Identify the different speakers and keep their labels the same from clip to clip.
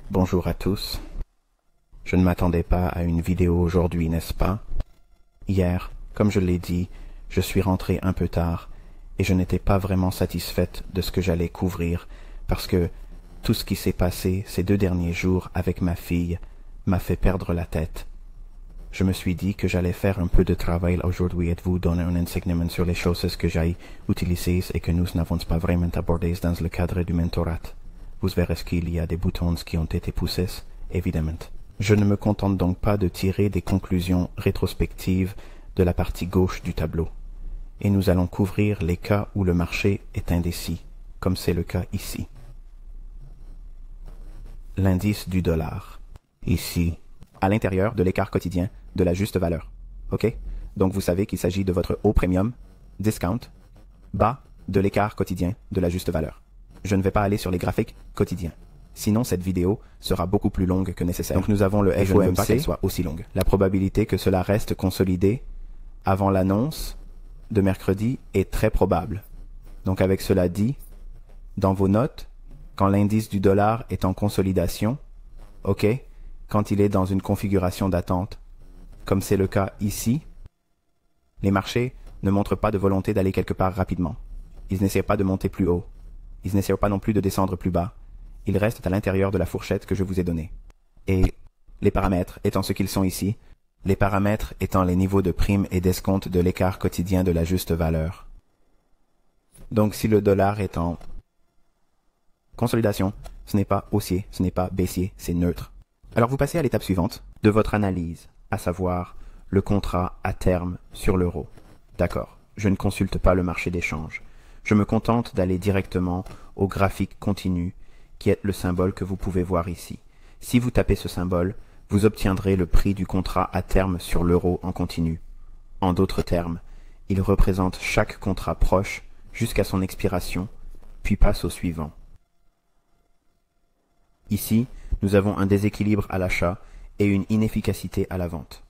Speaker 1: Bonjour à tous. Je ne m'attendais pas à une vidéo aujourd'hui, n'est-ce pas? Hier, comme je l'ai dit, je suis rentré un peu tard et je n'étais pas vraiment satisfaite de ce que j'allais couvrir parce que tout ce qui s'est passé ces 2 derniers jours avec ma fille m'a fait perdre la tête. Je me suis dit que j'allais faire un peu de travail aujourd'hui et vous donner un enseignement sur les choses que j'ai utilisées et que nous n'avons pas vraiment abordées dans le cadre du mentorat. Vous verrez qu'il y a des boutons qui ont été poussés, évidemment. Je ne me contente donc pas de tirer des conclusions rétrospectives de la partie gauche du tableau. Et nous allons couvrir les cas où le marché est indécis, comme c'est le cas ici. L'indice du dollar. Ici, à l'intérieur de l'écart quotidien de la juste valeur. OK? Donc vous savez qu'il s'agit de votre haut premium, discount, bas de l'écart quotidien de la juste valeur. Je ne vais pas aller sur les graphiques quotidiens. Sinon, cette vidéo sera beaucoup plus longue que nécessaire. Donc nous avons le FOMC. Je ne veux pas qu'elle soit aussi longue. La probabilité que cela reste consolidé avant l'annonce de mercredi est très probable. Donc avec cela dit, dans vos notes, quand l'indice du dollar est en consolidation, OK, quand il est dans une configuration d'attente, comme c'est le cas ici, les marchés ne montrent pas de volonté d'aller quelque part rapidement. Ils n'essaient pas de monter plus haut. Ils n'essaient pas non plus de descendre plus bas. Ils restent à l'intérieur de la fourchette que je vous ai donnée. Et les paramètres étant ce qu'ils sont ici, les paramètres étant les niveaux de prime et d'escompte de l'écart quotidien de la juste valeur. Donc si le dollar est en consolidation, ce n'est pas haussier, ce n'est pas baissier, c'est neutre. Alors vous passez à l'étape suivante de votre analyse, à savoir le contrat à terme sur l'euro. D'accord, je ne consulte pas le marché d'échange. Je me contente d'aller directement au graphique continu, qui est le symbole que vous pouvez voir ici. Si vous tapez ce symbole, vous obtiendrez le prix du contrat à terme sur l'euro en continu. En d'autres termes, il représente chaque contrat proche jusqu'à son expiration, puis passe au suivant. Ici, nous avons un déséquilibre à l'achat et une inefficacité à la vente.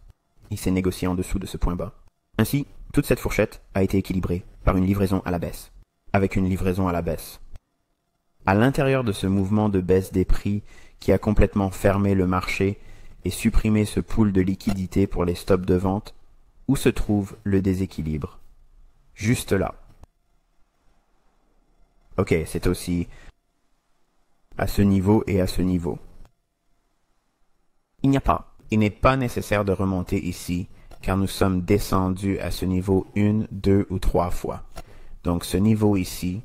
Speaker 1: Il s'est négocié en dessous de ce point bas. Ainsi, toute cette fourchette a été équilibrée par une livraison à la baisse, avec une livraison à la baisse. À l'intérieur de ce mouvement de baisse des prix qui a complètement fermé le marché et supprimé ce pool de liquidité pour les stops de vente, où se trouve le déséquilibre? Juste là. Ok, c'est aussi à ce niveau et à ce niveau. Il n'est pas nécessaire de remonter ici, car nous sommes descendus à ce niveau 1, 2 ou 3 fois. Donc ce niveau ici,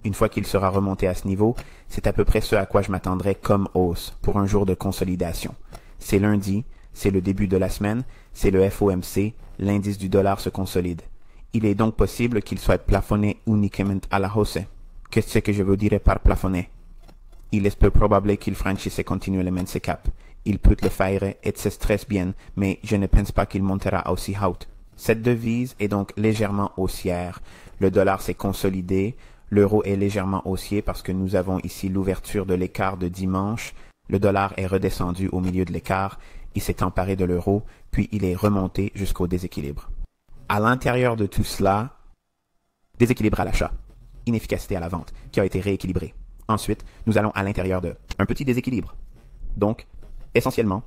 Speaker 1: une fois qu'il sera remonté à ce niveau, c'est à peu près ce à quoi je m'attendrais comme hausse pour un jour de consolidation. C'est lundi, c'est le début de la semaine, c'est le FOMC, l'indice du dollar se consolide. Il est donc possible qu'il soit plafonné uniquement à la hausse. Qu'est-ce que je veux dire par plafonné? Il est peu probable qu'il franchisse continuellement ce cap. Il peut le faire et se stresse bien, mais je ne pense pas qu'il montera aussi haut. Cette devise est donc légèrement haussière. Le dollar s'est consolidé. L'euro est légèrement haussier parce que nous avons ici l'ouverture de l'écart de dimanche. Le dollar est redescendu au milieu de l'écart. Il s'est emparé de l'euro, puis il est remonté jusqu'au déséquilibre. À l'intérieur de tout cela, déséquilibre à l'achat, inefficacité à la vente, qui a été rééquilibré. Ensuite, nous allons à l'intérieur de un petit déséquilibre. Donc, essentiellement,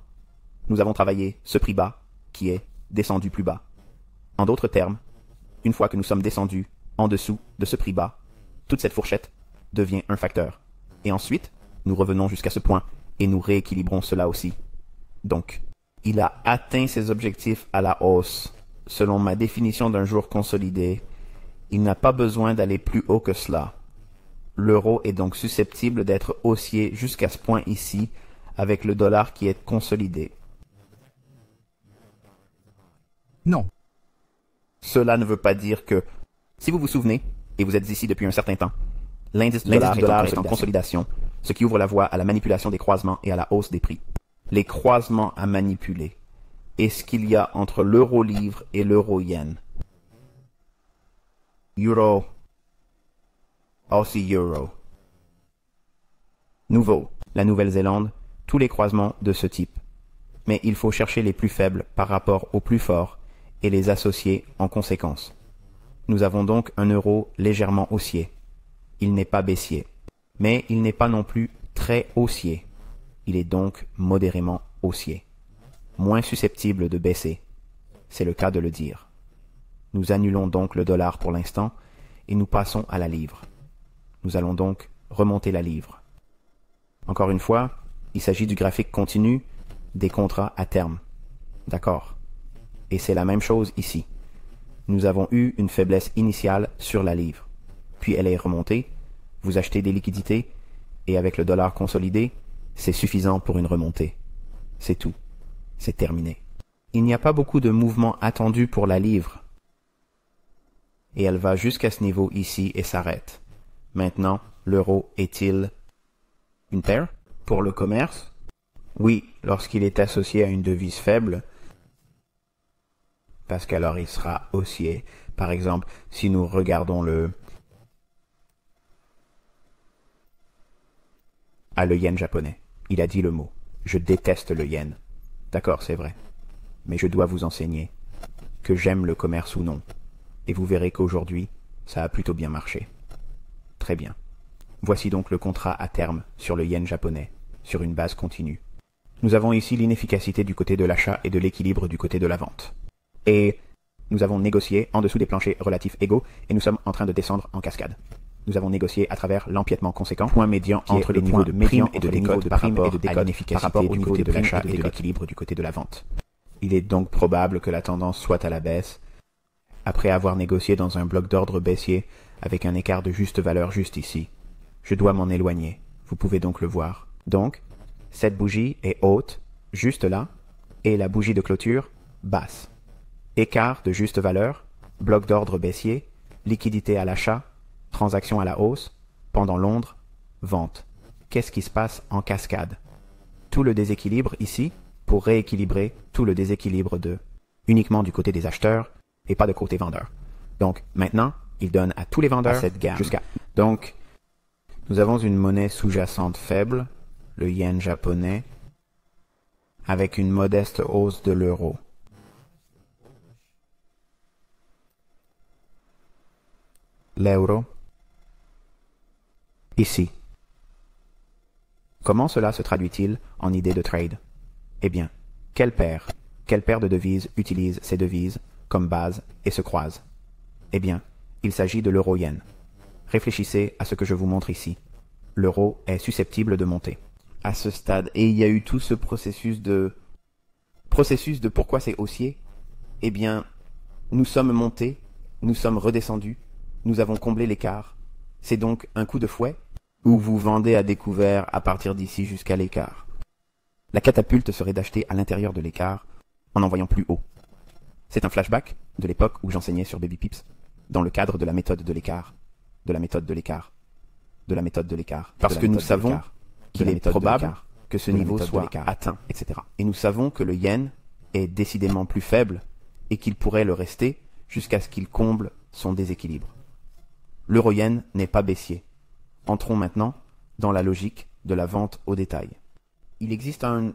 Speaker 1: nous avons travaillé ce prix bas qui est descendu plus bas. En d'autres termes, une fois que nous sommes descendus en dessous de ce prix bas, toute cette fourchette devient un facteur. Et ensuite, nous revenons jusqu'à ce point et nous rééquilibrons cela aussi. Donc, il a atteint ses objectifs à la hausse. Selon ma définition d'un jour consolidé, il n'a pas besoin d'aller plus haut que cela. L'euro est donc susceptible d'être haussier jusqu'à ce point ici, avec le dollar qui est consolidé.
Speaker 2: Non.
Speaker 1: Cela ne veut pas dire que, si vous vous souvenez, et vous êtes ici depuis un certain temps, l'indice du dollar est en consolidation, ce qui ouvre la voie à la manipulation des croisements et à la hausse des prix. Les croisements à manipuler. Et ce qu'il y a entre l'euro-livre et l'euro-yen. Euro. Aussie euro. Nouveau. La Nouvelle-Zélande, tous les croisements de ce type. Mais il faut chercher les plus faibles par rapport aux plus forts et les associer en conséquence. Nous avons donc un euro légèrement haussier. Il n'est pas baissier. Mais il n'est pas non plus très haussier. Il est donc modérément haussier. Moins susceptible de baisser. C'est le cas de le dire. Nous annulons donc le dollar pour l'instant et nous passons à la livre. Nous allons donc remonter la livre. Encore une fois, il s'agit du graphique continu des contrats à terme. D'accord. Et c'est la même chose ici. Nous avons eu une faiblesse initiale sur la livre. Puis elle est remontée, vous achetez des liquidités, et avec le dollar consolidé, c'est suffisant pour une remontée. C'est tout. C'est terminé. Il n'y a pas beaucoup de mouvements attendus pour la livre. Et elle va jusqu'à ce niveau ici et s'arrête. Maintenant, l'euro est-il une paire pour le commerce? Oui, lorsqu'il est associé à une devise faible, parce qu'alors il sera haussier. Par exemple, si nous regardons le yen japonais. Il a dit le mot. Je déteste le yen. D'accord, c'est vrai. Mais je dois vous enseigner que j'aime le commerce ou non. Et vous verrez qu'aujourd'hui, ça a plutôt bien marché. Très bien. Voici donc le contrat à terme sur le yen japonais, sur une base continue. Nous avons ici l'inefficacité du côté de l'achat et de l'équilibre du côté de la vente. Et nous avons négocié en dessous des planchers relatifs égaux et nous sommes en train de descendre en cascade. Nous avons négocié à travers l'empiètement conséquent, point médian entre les niveaux de prime et de décote par rapport à l'inefficacité du côté de l'achat et de l'équilibre du côté de la vente. Il est donc probable que la tendance soit à la baisse, après avoir négocié dans un bloc d'ordre baissier avec un écart de juste valeur juste ici. Je dois m'en éloigner. Vous pouvez donc le voir. Donc, cette bougie est haute, juste là, et la bougie de clôture, basse. Écart de juste valeur, bloc d'ordre baissier, liquidité à l'achat, transaction à la hausse, pendant Londres, vente. Qu'est-ce qui se passe en cascade? Tout le déséquilibre ici pour rééquilibrer tout le déséquilibre uniquement du côté des acheteurs et pas de côté vendeur. Donc maintenant, il donne à tous les vendeurs cette gamme jusqu'à. Donc, nous avons une monnaie sous-jacente faible, le yen japonais, avec une modeste hausse de l'euro. L'euro. Ici. Comment cela se traduit-il en idée de trade? Eh bien, quelle paire de devises utilise ces devises comme base et se croise? Eh bien, il s'agit de l'euro-yen. Réfléchissez à ce que je vous montre ici. L'euro est susceptible de monter. À ce stade, et il y a eu tout ce processus de pourquoi c'est haussier? Eh bien, nous sommes montés, nous sommes redescendus, nous avons comblé l'écart. C'est donc un coup de fouet ou vous vendez à découvert à partir d'ici jusqu'à l'écart. La catapulte serait d'acheter à l'intérieur de l'écart en envoyant plus haut. C'est un flashback de l'époque où j'enseignais sur Baby Pips, dans le cadre de la méthode de l'écart, de la méthode de l'écart, de la méthode de l'écart. Parce que nous savons qu'il est probable que ce niveau soit atteint, etc. Et nous savons que le yen est décidément plus faible et qu'il pourrait le rester jusqu'à ce qu'il comble son déséquilibre. L'euro-yen n'est pas baissier. Entrons maintenant dans la logique de la vente au détail. Il existe un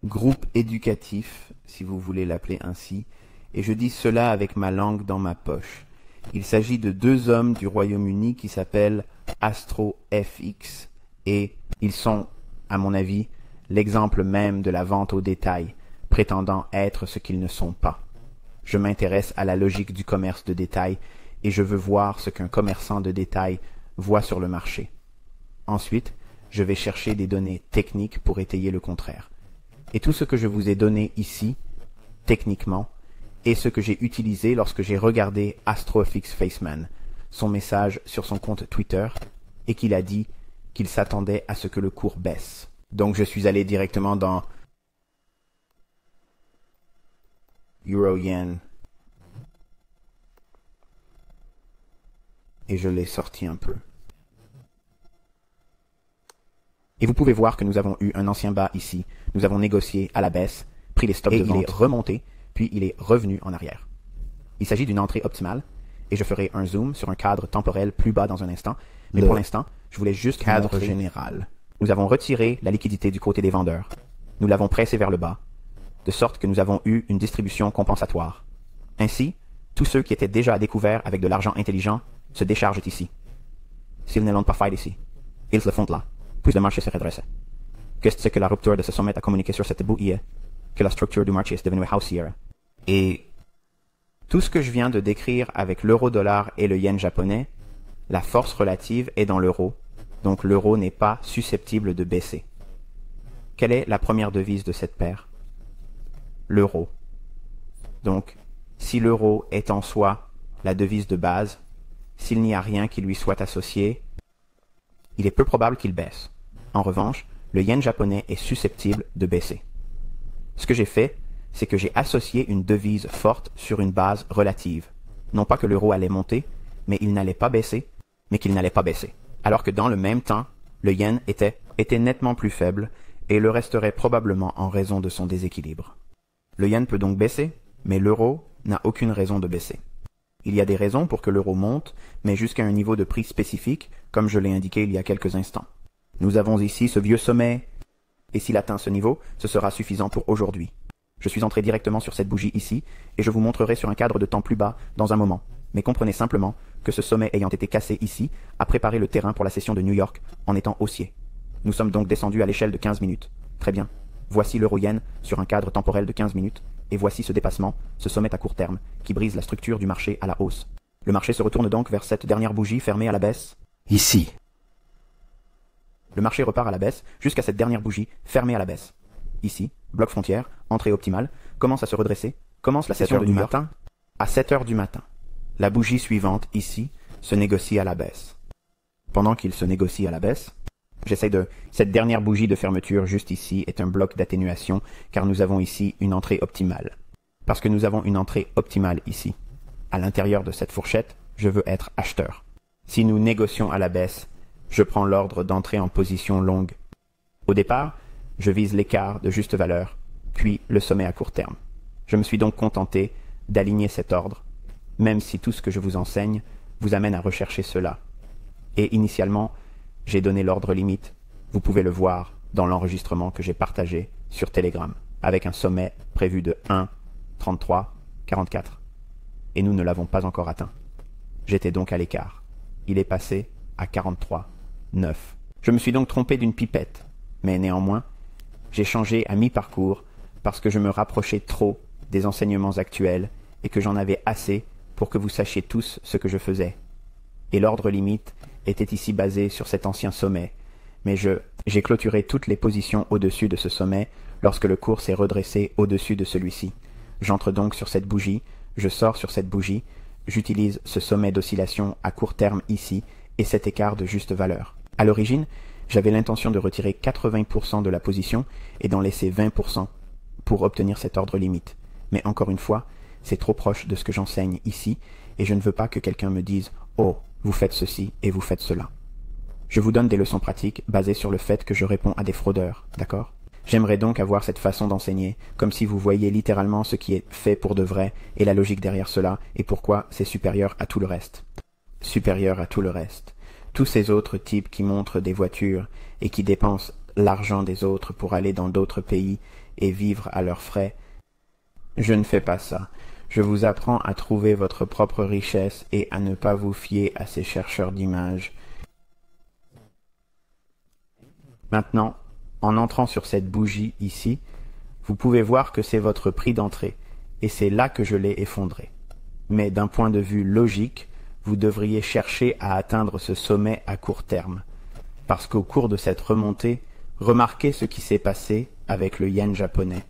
Speaker 1: groupe éducatif, si vous voulez l'appeler ainsi, et je dis cela avec ma langue dans ma poche. Il s'agit de deux hommes du Royaume-Uni qui s'appellent AstroFX, et ils sont, à mon avis, l'exemple même de la vente au détail, prétendant être ce qu'ils ne sont pas. Je m'intéresse à la logique du commerce de détail, et je veux voir ce qu'un commerçant de détail voit sur le marché. Ensuite, je vais chercher des données techniques pour étayer le contraire. Et tout ce que je vous ai donné ici, techniquement, est ce que j'ai utilisé lorsque j'ai regardé AstroFX Faceman, son message sur son compte Twitter, et qu'il a dit qu'il s'attendait à ce que le cours baisse. Donc je suis allé directement dans Euro-Yen, et je l'ai sorti un peu. Et vous pouvez voir que nous avons eu un ancien bas ici. Nous avons négocié à la baisse, pris les stops de vente, et il est remonté, puis il est revenu en arrière. Il s'agit d'une entrée optimale, et je ferai un zoom sur un cadre temporel plus bas dans un instant. Mais pour l'instant, je voulais juste cadre général. Nous avons retiré la liquidité du côté des vendeurs. Nous l'avons pressé vers le bas, de sorte que nous avons eu une distribution compensatoire. Ainsi, tous ceux qui étaient déjà à découvert avec de l'argent intelligent se déchargent ici. s'ils ne l'ont pas fait ici. Ils le font là, puis le marché se redresse. Qu'est-ce que la rupture de ce sommet a communiqué sur cette bouille? Que la structure du marché est devenue haussière. Et tout ce que je viens de décrire avec l'euro-dollar et le yen japonais, la force relative est dans l'euro, donc l'euro n'est pas susceptible de baisser. Quelle est la première devise de cette paire? L'euro. Donc, si l'euro est en soi la devise de base, s'il n'y a rien qui lui soit associé, il est peu probable qu'il baisse. En revanche, le yen japonais est susceptible de baisser. Ce que j'ai fait, c'est que j'ai associé une devise forte sur une base relative. Non pas que l'euro allait monter, mais il n'allait pas baisser, mais qu'il n'allait pas baisser. Alors que dans le même temps, le yen était nettement plus faible et le resterait probablement en raison de son déséquilibre. Le yen peut donc baisser, mais l'euro n'a aucune raison de baisser. Il y a des raisons pour que l'euro monte, mais jusqu'à un niveau de prix spécifique, comme je l'ai indiqué il y a quelques instants. Nous avons ici ce vieux sommet, et s'il atteint ce niveau, ce sera suffisant pour aujourd'hui. Je suis entré directement sur cette bougie ici, et je vous montrerai sur un cadre de temps plus bas dans un moment. Mais comprenez simplement que ce sommet ayant été cassé ici, a préparé le terrain pour la session de New York en étant haussier. Nous sommes donc descendus à l'échelle de 15 minutes. Très bien. Voici l'euro-yen sur un cadre temporel de 15 minutes, et voici ce dépassement, ce sommet à court terme, qui brise la structure du marché à la hausse. Le marché se retourne donc vers cette dernière bougie fermée à la baisse.
Speaker 2: Ici.
Speaker 1: Le marché repart à la baisse jusqu'à cette dernière bougie fermée à la baisse. Ici, bloc frontière, entrée optimale, commence à se redresser, commence la session de New York à 7 heures du matin. La bougie suivante, ici, se négocie à la baisse. Pendant qu'il se négocie à la baisse, cette dernière bougie de fermeture juste ici est un bloc d'atténuation car nous avons ici une entrée optimale. Parce que nous avons une entrée optimale ici. À l'intérieur de cette fourchette, je veux être acheteur. Si nous négocions à la baisse, je prends l'ordre d'entrer en position longue. Au départ, je vise l'écart de juste valeur, puis le sommet à court terme. Je me suis donc contenté d'aligner cet ordre, même si tout ce que je vous enseigne vous amène à rechercher cela. Et initialement, j'ai donné l'ordre limite, vous pouvez le voir dans l'enregistrement que j'ai partagé sur Telegram, avec un sommet prévu de 1,33,44. Et nous ne l'avons pas encore atteint. J'étais donc à l'écart. Il est passé à 43,9. Je me suis donc trompé d'une pipette, mais néanmoins, j'ai changé à mi-parcours parce que je me rapprochais trop des enseignements actuels et que j'en avais assez pour que vous sachiez tous ce que je faisais. Et l'ordre limite était ici basé sur cet ancien sommet, mais j'ai clôturé toutes les positions au-dessus de ce sommet lorsque le cours s'est redressé au-dessus de celui-ci. J'entre donc sur cette bougie, je sors sur cette bougie, j'utilise ce sommet d'oscillation à court terme ici et cet écart de juste valeur. À l'origine, j'avais l'intention de retirer 80% de la position et d'en laisser 20% pour obtenir cet ordre limite. Mais encore une fois, c'est trop proche de ce que j'enseigne ici et je ne veux pas que quelqu'un me dise « Oh, vous faites ceci et vous faites cela ». Je vous donne des leçons pratiques basées sur le fait que je réponds à des fraudeurs, d'accord? J'aimerais donc avoir cette façon d'enseigner, comme si vous voyiez littéralement ce qui est fait pour de vrai et la logique derrière cela et pourquoi c'est supérieur à tout le reste. Supérieur à tout le reste. Tous ces autres types qui montrent des voitures et qui dépensent l'argent des autres pour aller dans d'autres pays et vivre à leurs frais. Je ne fais pas ça. Je vous apprends à trouver votre propre richesse et à ne pas vous fier à ces chercheurs d'images. Maintenant, en entrant sur cette bougie ici, vous pouvez voir que c'est votre prix d'entrée, et c'est là que je l'ai effondré. Mais d'un point de vue logique, vous devriez chercher à atteindre ce sommet à court terme, parce qu'au cours de cette remontée, remarquez ce qui s'est passé avec le yen japonais.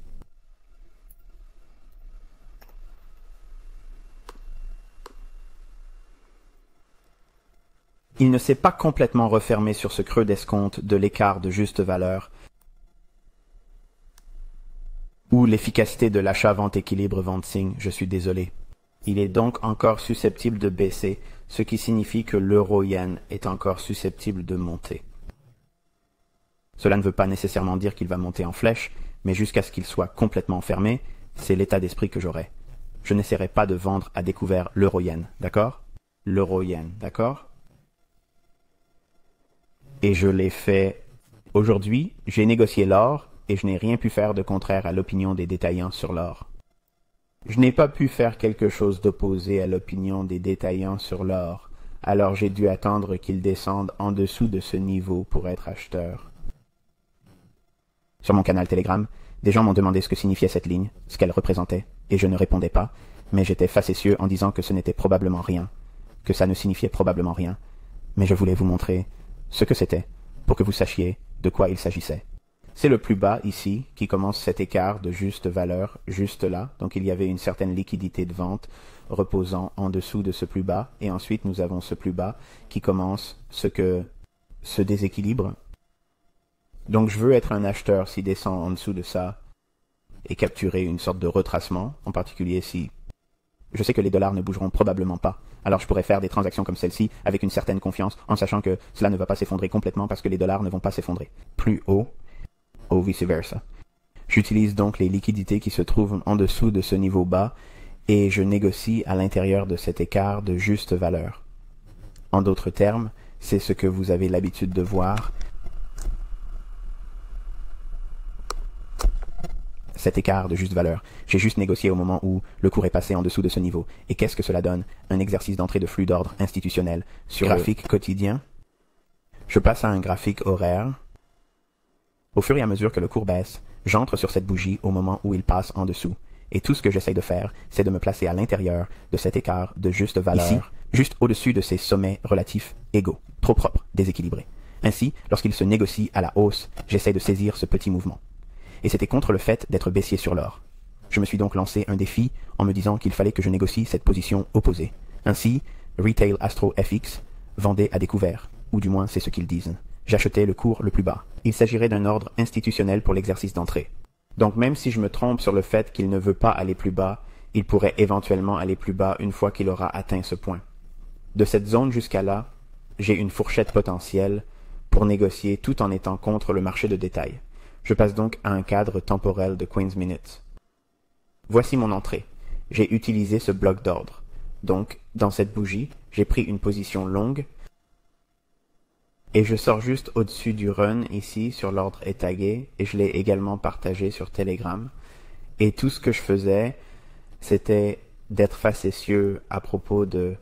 Speaker 1: Il ne s'est pas complètement refermé sur ce creux d'escompte de l'écart de juste valeur ou l'efficacité de l'achat-vente équilibre-vente signe, je suis désolé. Il est donc encore susceptible de baisser, ce qui signifie que l'euro-yen est encore susceptible de monter. Cela ne veut pas nécessairement dire qu'il va monter en flèche, mais jusqu'à ce qu'il soit complètement fermé, c'est l'état d'esprit que j'aurai. Je n'essaierai pas de vendre à découvert l'euro-yen, d'accord? L'euro-yen, d'accord? Et je l'ai fait aujourd'hui. J'ai négocié l'or et je n'ai rien pu faire de contraire à l'opinion des détaillants sur l'or. Je n'ai pas pu faire quelque chose d'opposé à l'opinion des détaillants sur l'or, Alors j'ai dû attendre qu'il descende en dessous de ce niveau pour être acheteur. Sur mon canal Telegram, des gens m'ont demandé ce que signifiait cette ligne, ce qu'elle représentait, et je ne répondais pas, mais j'étais facétieux en disant que ce n'était probablement rien, que ça ne signifiait probablement rien, mais je voulais vous montrer ce que c'était, pour que vous sachiez de quoi il s'agissait. C'est le plus bas ici qui commence cet écart de juste valeur, juste là, donc il y avait une certaine liquidité de vente reposant en dessous de ce plus bas, et ensuite nous avons ce plus bas qui commence ce déséquilibre. Donc je veux être un acheteur s'il descend en dessous de ça et capturer une sorte de retracement, en particulier si je sais que les dollars ne bougeront probablement pas. Alors je pourrais faire des transactions comme celle-ci avec une certaine confiance en sachant que cela ne va pas s'effondrer complètement parce que les dollars ne vont pas s'effondrer. Plus haut, ou vice-versa. J'utilise donc les liquidités qui se trouvent en dessous de ce niveau bas et je négocie à l'intérieur de cet écart de juste valeur. En d'autres termes, c'est ce que vous avez l'habitude de voir. Cet écart de juste valeur. J'ai juste négocié au moment où le cours est passé en dessous de ce niveau. Et qu'est-ce que cela donne? Un exercice d'entrée de flux d'ordre institutionnel. Sur graphique quotidien, je passe à un graphique horaire. Au fur et à mesure que le cours baisse, j'entre sur cette bougie au moment où il passe en dessous. Et tout ce que j'essaie de faire, c'est de me placer à l'intérieur de cet écart de juste valeur, ici, juste au-dessus de ces sommets relatifs égaux, trop propres, déséquilibrés. Ainsi, lorsqu'il se négocie à la hausse, j'essaie de saisir ce petit mouvement. Et c'était contre le fait d'être baissier sur l'or. Je me suis donc lancé un défi en me disant qu'il fallait que je négocie cette position opposée. Ainsi, Retail Astro FX vendait à découvert, ou du moins c'est ce qu'ils disent. J'achetais le cours le plus bas. Il s'agirait d'un ordre institutionnel pour l'exercice d'entrée. Donc même si je me trompe sur le fait qu'il ne veut pas aller plus bas, il pourrait éventuellement aller plus bas une fois qu'il aura atteint ce point. De cette zone jusqu'à là, j'ai une fourchette potentielle pour négocier tout en étant contre le marché de détail. Je passe donc à un cadre temporel de Queen's Minutes. Voici mon entrée. J'ai utilisé ce bloc d'ordre. Donc, dans cette bougie, j'ai pris une position longue et je sors juste au-dessus du run ici sur l'ordre est tagué et je l'ai également partagé sur Telegram. Et tout ce que je faisais, c'était d'être facétieux à propos d'être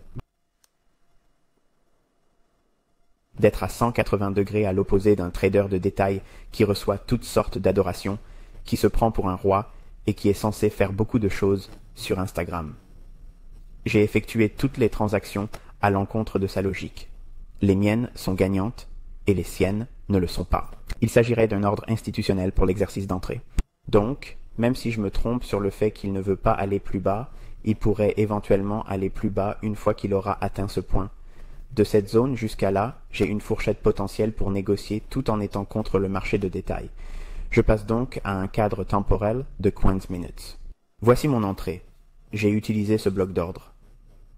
Speaker 1: à 180 degrés à l'opposé d'un trader de détail qui reçoit toutes sortes d'adorations, qui se prend pour un roi et qui est censé faire beaucoup de choses sur Instagram. J'ai effectué toutes les transactions à l'encontre de sa logique. Les miennes sont gagnantes et les siennes ne le sont pas. Il s'agirait d'un ordre institutionnel pour l'exercice d'entrée. Donc, même si je me trompe sur le fait qu'il ne veut pas aller plus bas, il pourrait éventuellement aller plus bas une fois qu'il aura atteint ce point. De cette zone jusqu'à là, j'ai une fourchette potentielle pour négocier tout en étant contre le marché de détail. Je passe donc à un cadre temporel de Queen's Minutes. Voici mon entrée. J'ai utilisé ce bloc d'ordre.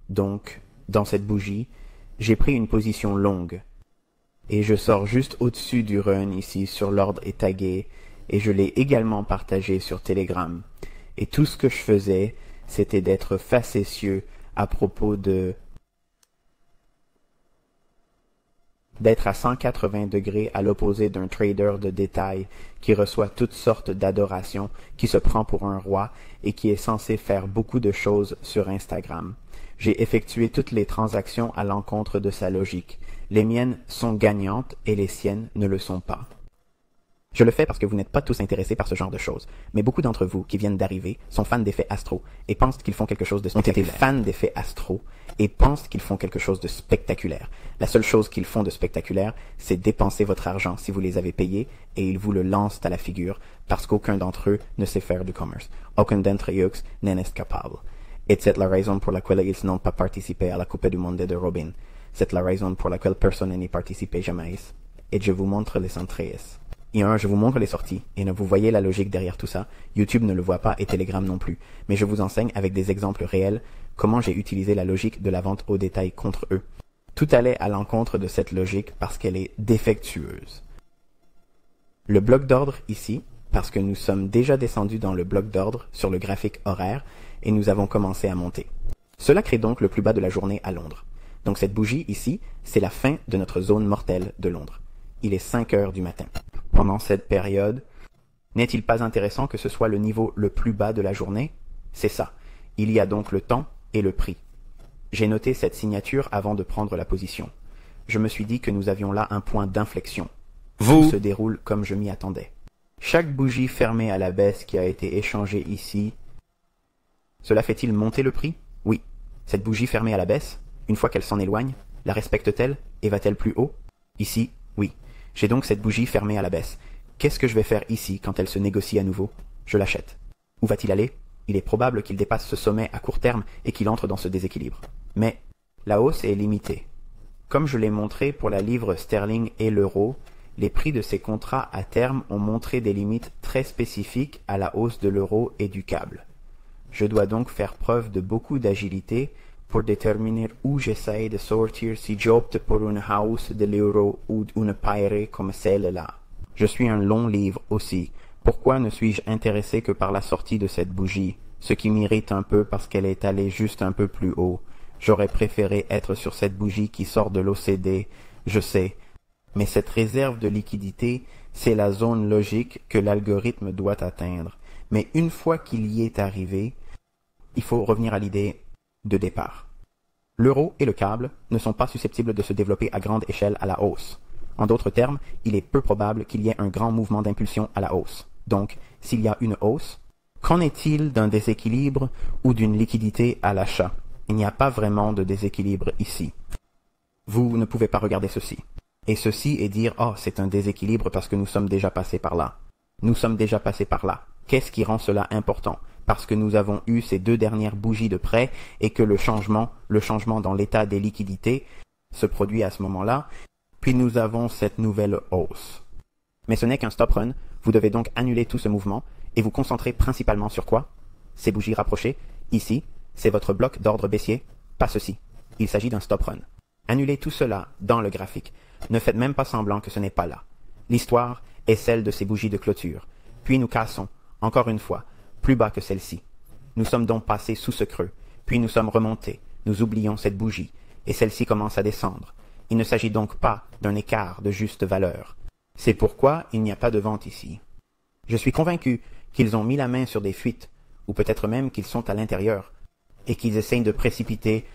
Speaker 1: Donc, dans cette bougie, j'ai pris une position longue. Et je sors juste au-dessus du run ici sur l'ordre est tagué et je l'ai également partagé sur Telegram. Et tout ce que je faisais, c'était d'être facétieux à propos d'être à 180 degrés à l'opposé d'un trader de détail qui reçoit toutes sortes d'adorations, qui se prend pour un roi et qui est censé faire beaucoup de choses sur Instagram. J'ai effectué toutes les transactions à l'encontre de sa logique. Les miennes sont gagnantes et les siennes ne le sont pas. Je le fais parce que vous n'êtes pas tous intéressés par ce genre de choses, mais beaucoup d'entre vous qui viennent d'arriver sont fans d'effets astro et pensent qu'ils font quelque chose de spectaculaire. Ont été fans d'effets astro et pensent qu'ils font quelque chose de spectaculaire. La seule chose qu'ils font de spectaculaire, c'est dépenser votre argent si vous les avez payés et ils vous le lancent à la figure parce qu'aucun d'entre eux ne sait faire du commerce. Aucun d'entre eux n'en est capable. Et c'est la raison pour laquelle ils n'ont pas participé à la Coupe du Monde de Robin. C'est la raison pour laquelle personne n'y participé jamais. Et je vous montre les entrées. Et je vous montre les sorties, et vous voyez la logique derrière tout ça. YouTube ne le voit pas et Telegram non plus. Mais je vous enseigne avec des exemples réels comment j'ai utilisé la logique de la vente au détail contre eux. Tout allait à l'encontre de cette logique parce qu'elle est défectueuse. Le bloc d'ordre ici, parce que nous sommes déjà descendus dans le bloc d'ordre sur le graphique horaire et nous avons commencé à monter. Cela crée donc le plus bas de la journée à Londres. Donc cette bougie ici, c'est la fin de notre zone mortelle de Londres. Il est 5 heures du matin. Pendant cette période, n'est-il pas intéressant que ce soit le niveau le plus bas de la journée? C'est ça. Il y a donc le temps et le prix. J'ai noté cette signature avant de prendre la position. Je me suis dit que nous avions là un point d'inflexion. Tout se déroule comme je m'y attendais. Chaque bougie fermée à la baisse qui a été échangée ici, cela fait-il monter le prix? Oui. Cette bougie fermée à la baisse, une fois qu'elle s'en éloigne, la respecte-t-elle et va-t-elle plus haut? Ici, oui. J'ai donc cette bougie fermée à la baisse. Qu'est-ce que je vais faire ici quand elle se négocie à nouveau? Je l'achète. Où va-t-il aller? Il est probable qu'il dépasse ce sommet à court terme et qu'il entre dans ce déséquilibre. Mais la hausse est limitée. Comme je l'ai montré pour la livre sterling et l'euro, les prix de ces contrats à terme ont montré des limites très spécifiques à la hausse de l'euro et du câble. Je dois donc faire preuve de beaucoup d'agilité pour déterminer où j'essaie de sortir si j'opte pour une hausse de l'euro ou une paire comme celle-là. Je suis un long livre aussi. Pourquoi ne suis-je intéressé que par la sortie de cette bougie, ce qui m'irrite un peu parce qu'elle est allée juste un peu plus haut. J'aurais préféré être sur cette bougie qui sort de l'OCD, je sais. Mais cette réserve de liquidité, c'est la zone logique que l'algorithme doit atteindre. Mais une fois qu'il y est arrivé, il faut revenir à l'idée de départ. L'euro et le câble ne sont pas susceptibles de se développer à grande échelle à la hausse. En d'autres termes, il est peu probable qu'il y ait un grand mouvement d'impulsion à la hausse. Donc, s'il y a une hausse, qu'en est-il d'un déséquilibre ou d'une liquidité à l'achat? Il n'y a pas vraiment de déséquilibre ici. Vous ne pouvez pas regarder ceci. Et ceci et dire « Oh, c'est un déséquilibre parce que nous sommes déjà passés par là. » Nous sommes déjà passés par là. Qu'est-ce qui rend cela important? Parce que nous avons eu ces deux dernières bougies de près et que le changement dans l'état des liquidités se produit à ce moment-là, puis nous avons cette nouvelle hausse. Mais ce n'est qu'un stop run, vous devez donc annuler tout ce mouvement et vous concentrer principalement sur quoi? Ces bougies rapprochées, ici, c'est votre bloc d'ordre baissier, pas ceci. Il s'agit d'un stop run. Annulez tout cela dans le graphique. Ne faites même pas semblant que ce n'est pas là. L'histoire est celle de ces bougies de clôture. Puis nous cassons, encore une fois, plus bas que celle-ci. Nous sommes donc passés sous ce creux, puis nous sommes remontés, nous oublions cette bougie, et celle-ci commence à descendre. Il ne s'agit donc pas d'un écart de juste valeur. C'est pourquoi il n'y a pas de vente ici. Je suis convaincu qu'ils ont mis la main sur des fuites, ou peut-être même qu'ils sont à l'intérieur, et qu'ils essayent de précipiter.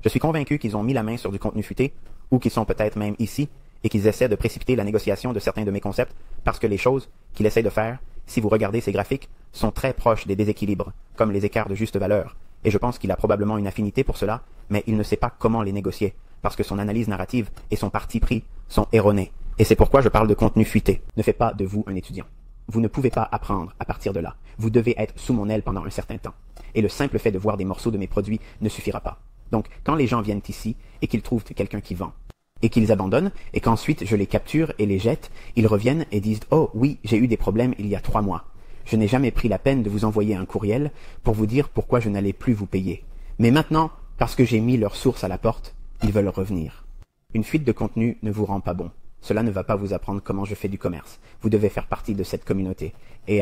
Speaker 1: Je suis convaincu qu'ils ont mis la main sur du contenu fuité, ou qu'ils sont peut-être même ici, et qu'ils essaient de précipiter la négociation de certains de mes concepts, parce que les choses qu'ils essaient de faire, si vous regardez ces graphiques, sont très proches des déséquilibres, comme les écarts de juste valeur, et je pense qu'il a probablement une affinité pour cela, mais il ne sait pas comment les négocier, parce que son analyse narrative et son parti pris sont erronés. Et c'est pourquoi je parle de contenu fuité. Ne faites pas de vous un étudiant. Vous ne pouvez pas apprendre à partir de là. Vous devez être sous mon aile pendant un certain temps. Et le simple fait de voir des morceaux de mes produits ne suffira pas. Donc, quand les gens viennent ici et qu'ils trouvent quelqu'un qui vend, et qu'ils abandonnent, et qu'ensuite je les capture et les jette, ils reviennent et disent « Oh oui, j'ai eu des problèmes il y a 3 mois. Je n'ai jamais pris la peine de vous envoyer un courriel pour vous dire pourquoi je n'allais plus vous payer. Mais maintenant, parce que j'ai mis leur source à la porte, ils veulent revenir. » Une fuite de contenu ne vous rend pas bon. Cela ne va pas vous apprendre comment je fais du commerce. Vous devez faire partie de cette communauté. Et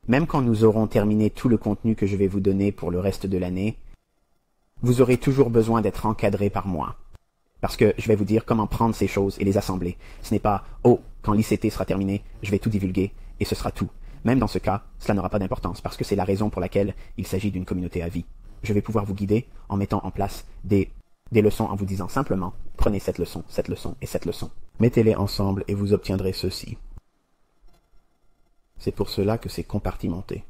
Speaker 1: même quand nous aurons terminé tout le contenu que je vais vous donner pour le reste de l'année, vous aurez toujours besoin d'être encadré par moi. Parce que je vais vous dire comment prendre ces choses et les assembler. Ce n'est pas « Oh, quand l'ICT sera terminé, je vais tout divulguer et ce sera tout ». Même dans ce cas, cela n'aura pas d'importance parce que c'est la raison pour laquelle il s'agit d'une communauté à vie. Je vais pouvoir vous guider en mettant en place des leçons en vous disant simplement « Prenez cette leçon et cette leçon. Mettez-les ensemble et vous obtiendrez ceci. » C'est pour cela que c'est compartimenté.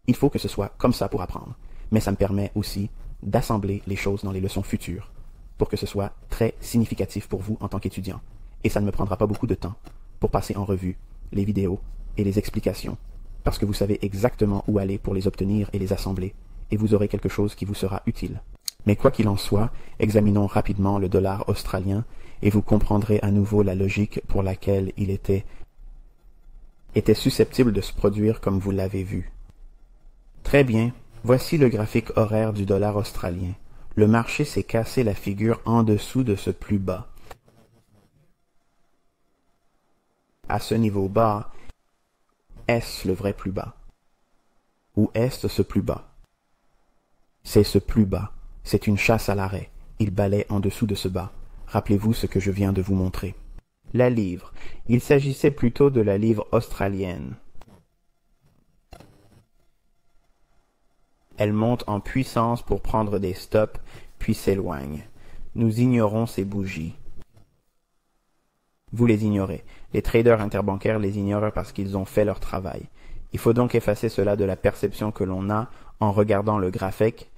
Speaker 1: Il faut que ce soit comme ça pour apprendre. Mais ça me permet aussi d'assembler les choses dans les leçons futures pour que ce soit très significatif pour vous en tant qu'étudiant. Et ça ne me prendra pas beaucoup de temps pour passer en revue les vidéos et les explications parce que vous savez exactement où aller pour les obtenir et les assembler et vous aurez quelque chose qui vous sera utile. Mais quoi qu'il en soit, examinons rapidement le dollar australien et vous comprendrez à nouveau la logique pour laquelle il était susceptible de se produire comme vous l'avez vu. Très bien, voici le graphique horaire du dollar australien. Le marché s'est cassé la figure en dessous de ce plus bas. À ce niveau bas, est-ce le vrai plus bas? Ou est-ce ce plus bas? C'est ce plus bas. C'est une chasse à l'arrêt. Il balaie en dessous de ce bas. Rappelez-vous ce que je viens de vous montrer. La livre. Il s'agissait plutôt de la livre australienne. Elle monte en puissance pour prendre des stops, puis s'éloigne. Nous ignorons ces bougies. Vous les ignorez. Les traders interbancaires les ignorent parce qu'ils ont fait leur travail. Il faut donc effacer cela de la perception que l'on a en regardant le graphique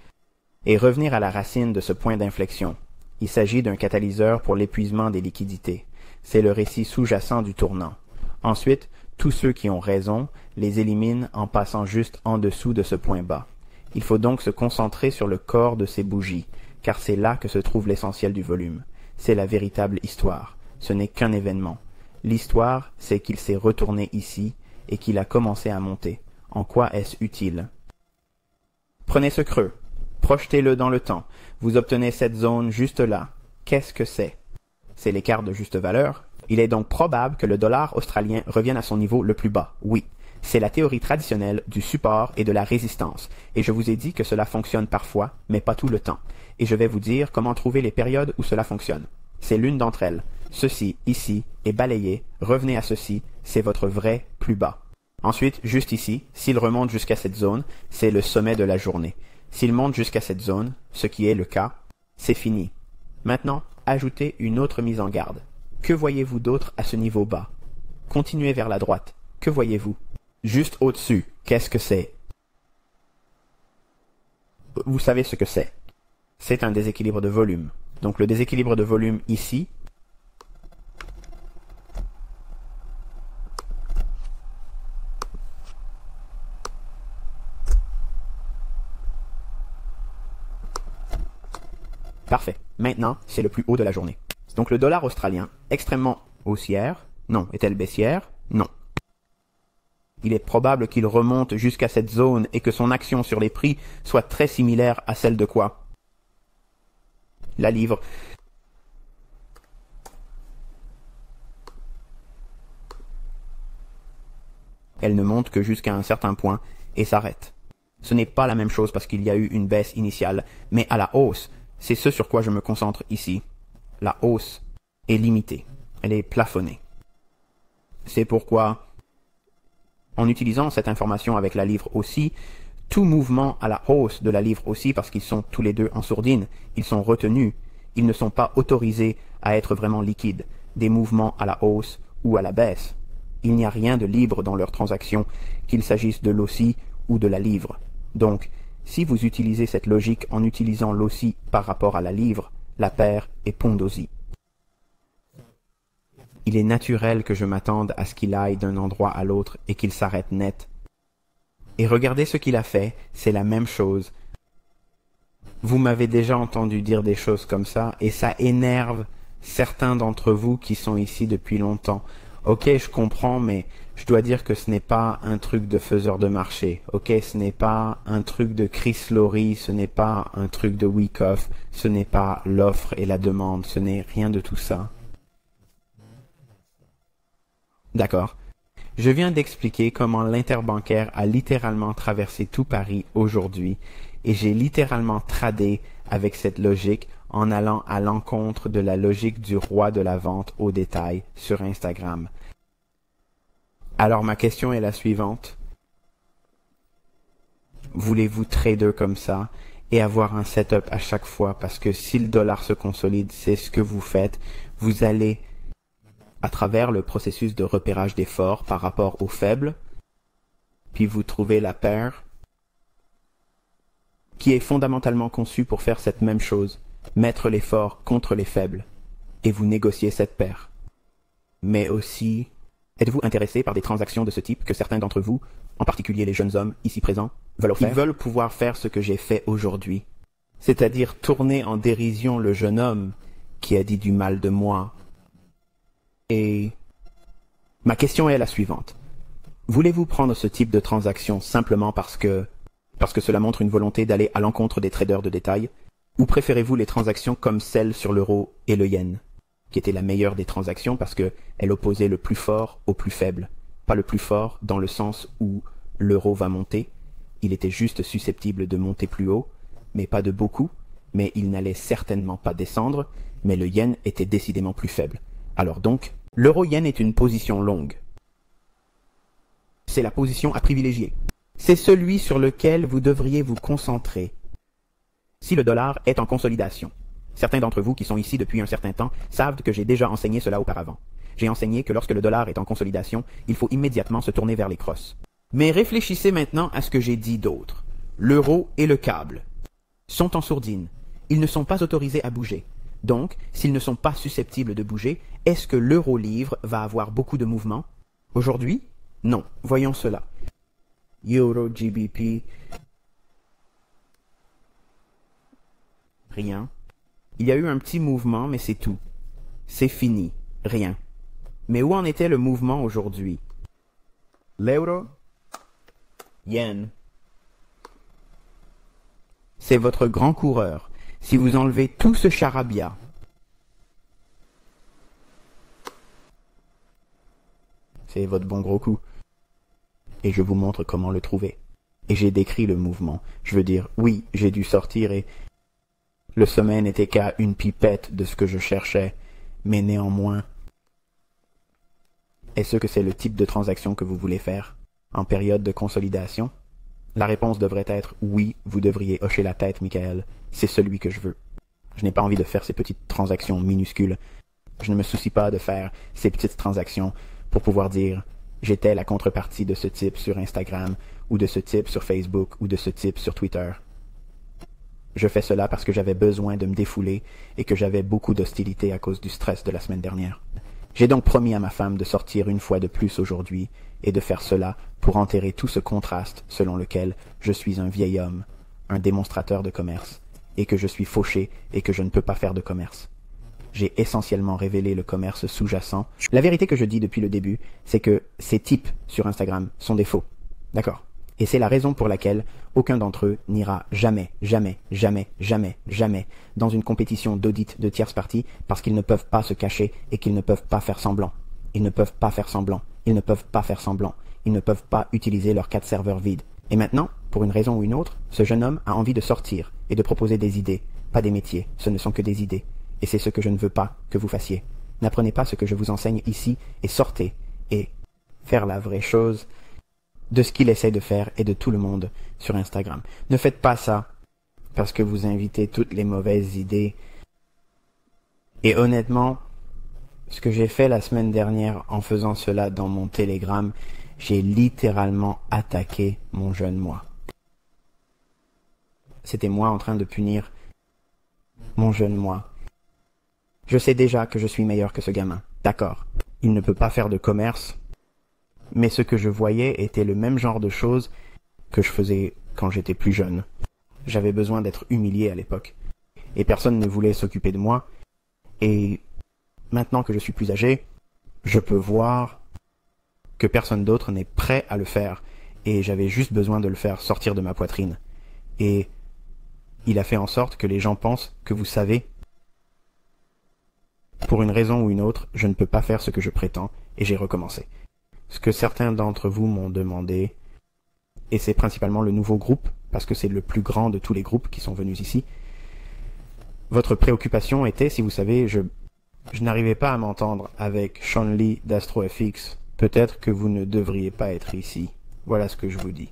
Speaker 1: et revenir à la racine de ce point d'inflexion. Il s'agit d'un catalyseur pour l'épuisement des liquidités. C'est le récit sous-jacent du tournant. Ensuite, tous ceux qui ont raison les éliminent en passant juste en dessous de ce point bas. Il faut donc se concentrer sur le corps de ces bougies, car c'est là que se trouve l'essentiel du volume. C'est la véritable histoire. Ce n'est qu'un événement. L'histoire, c'est qu'il s'est retourné ici et qu'il a commencé à monter. En quoi est-ce utile? Prenez ce creux. Projetez-le dans le temps. Vous obtenez cette zone juste là. Qu'est-ce que c'est? C'est l'écart de juste valeur. Il est donc probable que le dollar australien revienne à son niveau le plus bas. Oui. C'est la théorie traditionnelle du support et de la résistance. Et je vous ai dit que cela fonctionne parfois, mais pas tout le temps. Et je vais vous dire comment trouver les périodes où cela fonctionne. C'est l'une d'entre elles. Ceci, ici, est balayé. Revenez à ceci. C'est votre vrai plus bas. Ensuite, juste ici, s'il remonte jusqu'à cette zone, c'est le sommet de la journée. S'il monte jusqu'à cette zone, ce qui est le cas, c'est fini. Maintenant, ajoutez une autre mise en garde. Que voyez-vous d'autre à ce niveau bas? Continuez vers la droite. Que voyez-vous? Juste au-dessus, qu'est-ce que c'est? Vous savez ce que c'est. C'est un déséquilibre de volume. Donc le déséquilibre de volume ici, parfait. Maintenant, c'est le plus haut de la journée. Donc le dollar australien, extrêmement haussière. Non. Est-elle baissière? Non. Il est probable qu'il remonte jusqu'à cette zone et que son action sur les prix soit très similaire à celle de quoi? La livre. Elle ne monte que jusqu'à un certain point et s'arrête. Ce n'est pas la même chose parce qu'il y a eu une baisse initiale, mais à la hausse, c'est ce sur quoi je me concentre ici. La hausse est limitée. Elle est plafonnée. C'est pourquoi, en utilisant cette information avec la livre aussi, tout mouvement à la hausse de la livre aussi, parce qu'ils sont tous les deux en sourdine, ils sont retenus, ils ne sont pas autorisés à être vraiment liquides, des mouvements à la hausse ou à la baisse. Il n'y a rien de libre dans leurs transactions, qu'il s'agisse de l'OSI ou de la livre. Donc, si vous utilisez cette logique en utilisant l'OSI par rapport à la livre, la paire est Pondosi. Il est naturel que je m'attende à ce qu'il aille d'un endroit à l'autre et qu'il s'arrête net. Et regardez ce qu'il a fait, c'est la même chose. Vous m'avez déjà entendu dire des choses comme ça, et ça énerve certains d'entre vous qui sont ici depuis longtemps. Ok, je comprends, mais je dois dire que ce n'est pas un truc de faiseur de marché. Ok, ce n'est pas un truc de Chris Lowry, ce n'est pas un truc de Wyckoff, ce n'est pas l'offre et la demande, ce n'est rien de tout ça. D'accord. Je viens d'expliquer comment l'interbancaire a littéralement traversé tout Paris aujourd'hui, et j'ai littéralement tradé avec cette logique en allant à l'encontre de la logique du roi de la vente au détail sur Instagram. Alors ma question est la suivante. Voulez-vous trader comme ça et avoir un setup à chaque fois? Parce que si le dollar se consolide, c'est ce que vous faites. Vous allez, à travers le processus de repérage des forts par rapport aux faibles, puis vous trouvez la paire qui est fondamentalement conçue pour faire cette même chose, mettre les forts contre les faibles, et vous négociez cette paire. Mais aussi, êtes-vous intéressé par des transactions de ce type que certains d'entre vous, en particulier les jeunes hommes ici présents, veulent faire? Ils veulent pouvoir faire ce que j'ai fait aujourd'hui, c'est-à-dire tourner en dérision le jeune homme qui a dit du mal de moi. Et ma question est la suivante. Voulez-vous prendre ce type de transaction simplement parce que cela montre une volonté d'aller à l'encontre des traders de détail, ou préférez-vous les transactions comme celle sur l'euro et le yen, qui était la meilleure des transactions parce qu'elle opposait le plus fort au plus faible, pas le plus fort dans le sens où l'euro va monter, il était juste susceptible de monter plus haut, mais pas de beaucoup, mais il n'allait certainement pas descendre, mais le yen était décidément plus faible. Alors donc, l'euro-yen est une position longue. C'est la position à privilégier. C'est celui sur lequel vous devriez vous concentrer. Si le dollar est en consolidation, certains d'entre vous qui sont ici depuis un certain temps savent que j'ai déjà enseigné cela auparavant. J'ai enseigné que lorsque le dollar est en consolidation, il faut immédiatement se tourner vers les crosses. Mais réfléchissez maintenant à ce que j'ai dit d'autre. L'euro et le câble sont en sourdine. Ils ne sont pas autorisés à bouger. Donc, s'ils ne sont pas susceptibles de bouger, est-ce que l'euro-livre va avoir beaucoup de mouvements? Aujourd'hui? Non. Voyons cela. Euro GBP. Rien. Il y a eu un petit mouvement, mais c'est tout. C'est fini. Rien. Mais où en était le mouvement aujourd'hui? L'euro? Yen. C'est votre grand coureur. Si vous enlevez tout ce charabia, c'est votre bon gros coup. Et je vous montre comment le trouver. Et j'ai décrit le mouvement. Je veux dire, oui, j'ai dû sortir et le sommet n'était qu'à une pipette de ce que je cherchais, mais néanmoins, est-ce que c'est le type de transaction que vous voulez faire en période de consolidation? La réponse devrait être oui, vous devriez hocher la tête, Michael. C'est celui que je veux. Je n'ai pas envie de faire ces petites transactions minuscules. Je ne me soucie pas de faire ces petites transactions pour pouvoir dire j'étais la contrepartie de ce type sur Instagram, ou de ce type sur Facebook, ou de ce type sur Twitter. Je fais cela parce que j'avais besoin de me défouler et que j'avais beaucoup d'hostilité à cause du stress de la semaine dernière. J'ai donc promis à ma femme de sortir une fois de plus aujourd'hui et de faire cela pour enterrer tout ce contraste selon lequel je suis un vieil homme, un démonstrateur de commerce, et que je suis fauché et que je ne peux pas faire de commerce. J'ai essentiellement révélé le commerce sous-jacent. La vérité que je dis depuis le début, c'est que ces types sur Instagram sont des faux. D'accord? Et c'est la raison pour laquelle aucun d'entre eux n'ira jamais, jamais, jamais, jamais, jamais dans une compétition d'audit de tierce partie parce qu'ils ne peuvent pas se cacher et qu'ils ne peuvent pas faire semblant. Ils ne peuvent pas faire semblant. Ils ne peuvent pas faire semblant. Ils ne peuvent pas utiliser leurs 4 serveurs vides. Et maintenant, pour une raison ou une autre, ce jeune homme a envie de sortir et de proposer des idées, pas des métiers. Ce ne sont que des idées. Et c'est ce que je ne veux pas que vous fassiez. N'apprenez pas ce que je vous enseigne ici et sortez et faire la vraie chose de ce qu'il essaie de faire et de tout le monde sur Instagram. Ne faites pas ça parce que vous invitez toutes les mauvaises idées. Et honnêtement, ce que j'ai fait la semaine dernière en faisant cela dans mon Telegram, j'ai littéralement attaqué mon jeune moi. C'était moi en train de punir mon jeune moi. Je sais déjà que je suis meilleur que ce gamin. D'accord. Il ne peut pas faire de commerce. Mais ce que je voyais était le même genre de choses que je faisais quand j'étais plus jeune. J'avais besoin d'être humilié à l'époque. Et personne ne voulait s'occuper de moi. Et maintenant que je suis plus âgé, je peux voir que personne d'autre n'est prêt à le faire. Et j'avais juste besoin de le faire sortir de ma poitrine. Et il a fait en sorte que les gens pensent que vous savez, pour une raison ou une autre, je ne peux pas faire ce que je prétends, et j'ai recommencé. Ce que certains d'entre vous m'ont demandé, et c'est principalement le nouveau groupe, parce que c'est le plus grand de tous les groupes qui sont venus ici, votre préoccupation était, si vous savez, je n'arrivais pas à m'entendre avec Sean Lee d'AstroFX. Peut-être que vous ne devriez pas être ici. Voilà ce que je vous dis.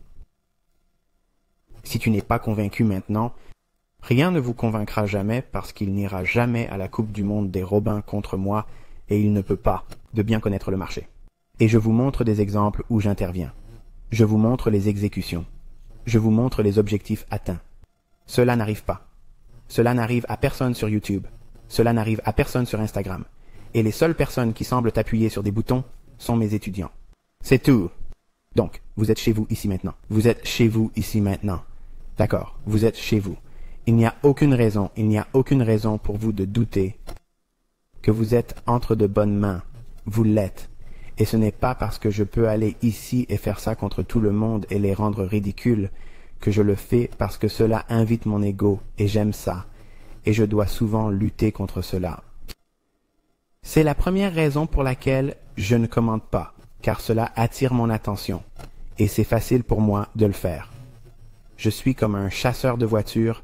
Speaker 1: Si tu n'es pas convaincu maintenant, rien ne vous convaincra jamais parce qu'il n'ira jamais à la Coupe du Monde des Robins contre moi et il ne peut pas de bien connaître le marché. Et je vous montre des exemples où j'interviens. Je vous montre les exécutions. Je vous montre les objectifs atteints. Cela n'arrive pas. Cela n'arrive à personne sur YouTube. Cela n'arrive à personne sur Instagram. Et les seules personnes qui semblent appuyer sur des boutons sont mes étudiants. C'est tout. Donc, vous êtes chez vous ici maintenant. Vous êtes chez vous ici maintenant. D'accord, vous êtes chez vous. Il n'y a aucune raison pour vous de douter que vous êtes entre de bonnes mains. Vous l'êtes. Et ce n'est pas parce que je peux aller ici et faire ça contre tout le monde et les rendre ridicules que je le fais parce que cela invite mon ego et j'aime ça. Et je dois souvent lutter contre cela. C'est la première raison pour laquelle je ne commente pas, car cela attire mon attention. Et c'est facile pour moi de le faire. Je suis comme un chasseur de voitures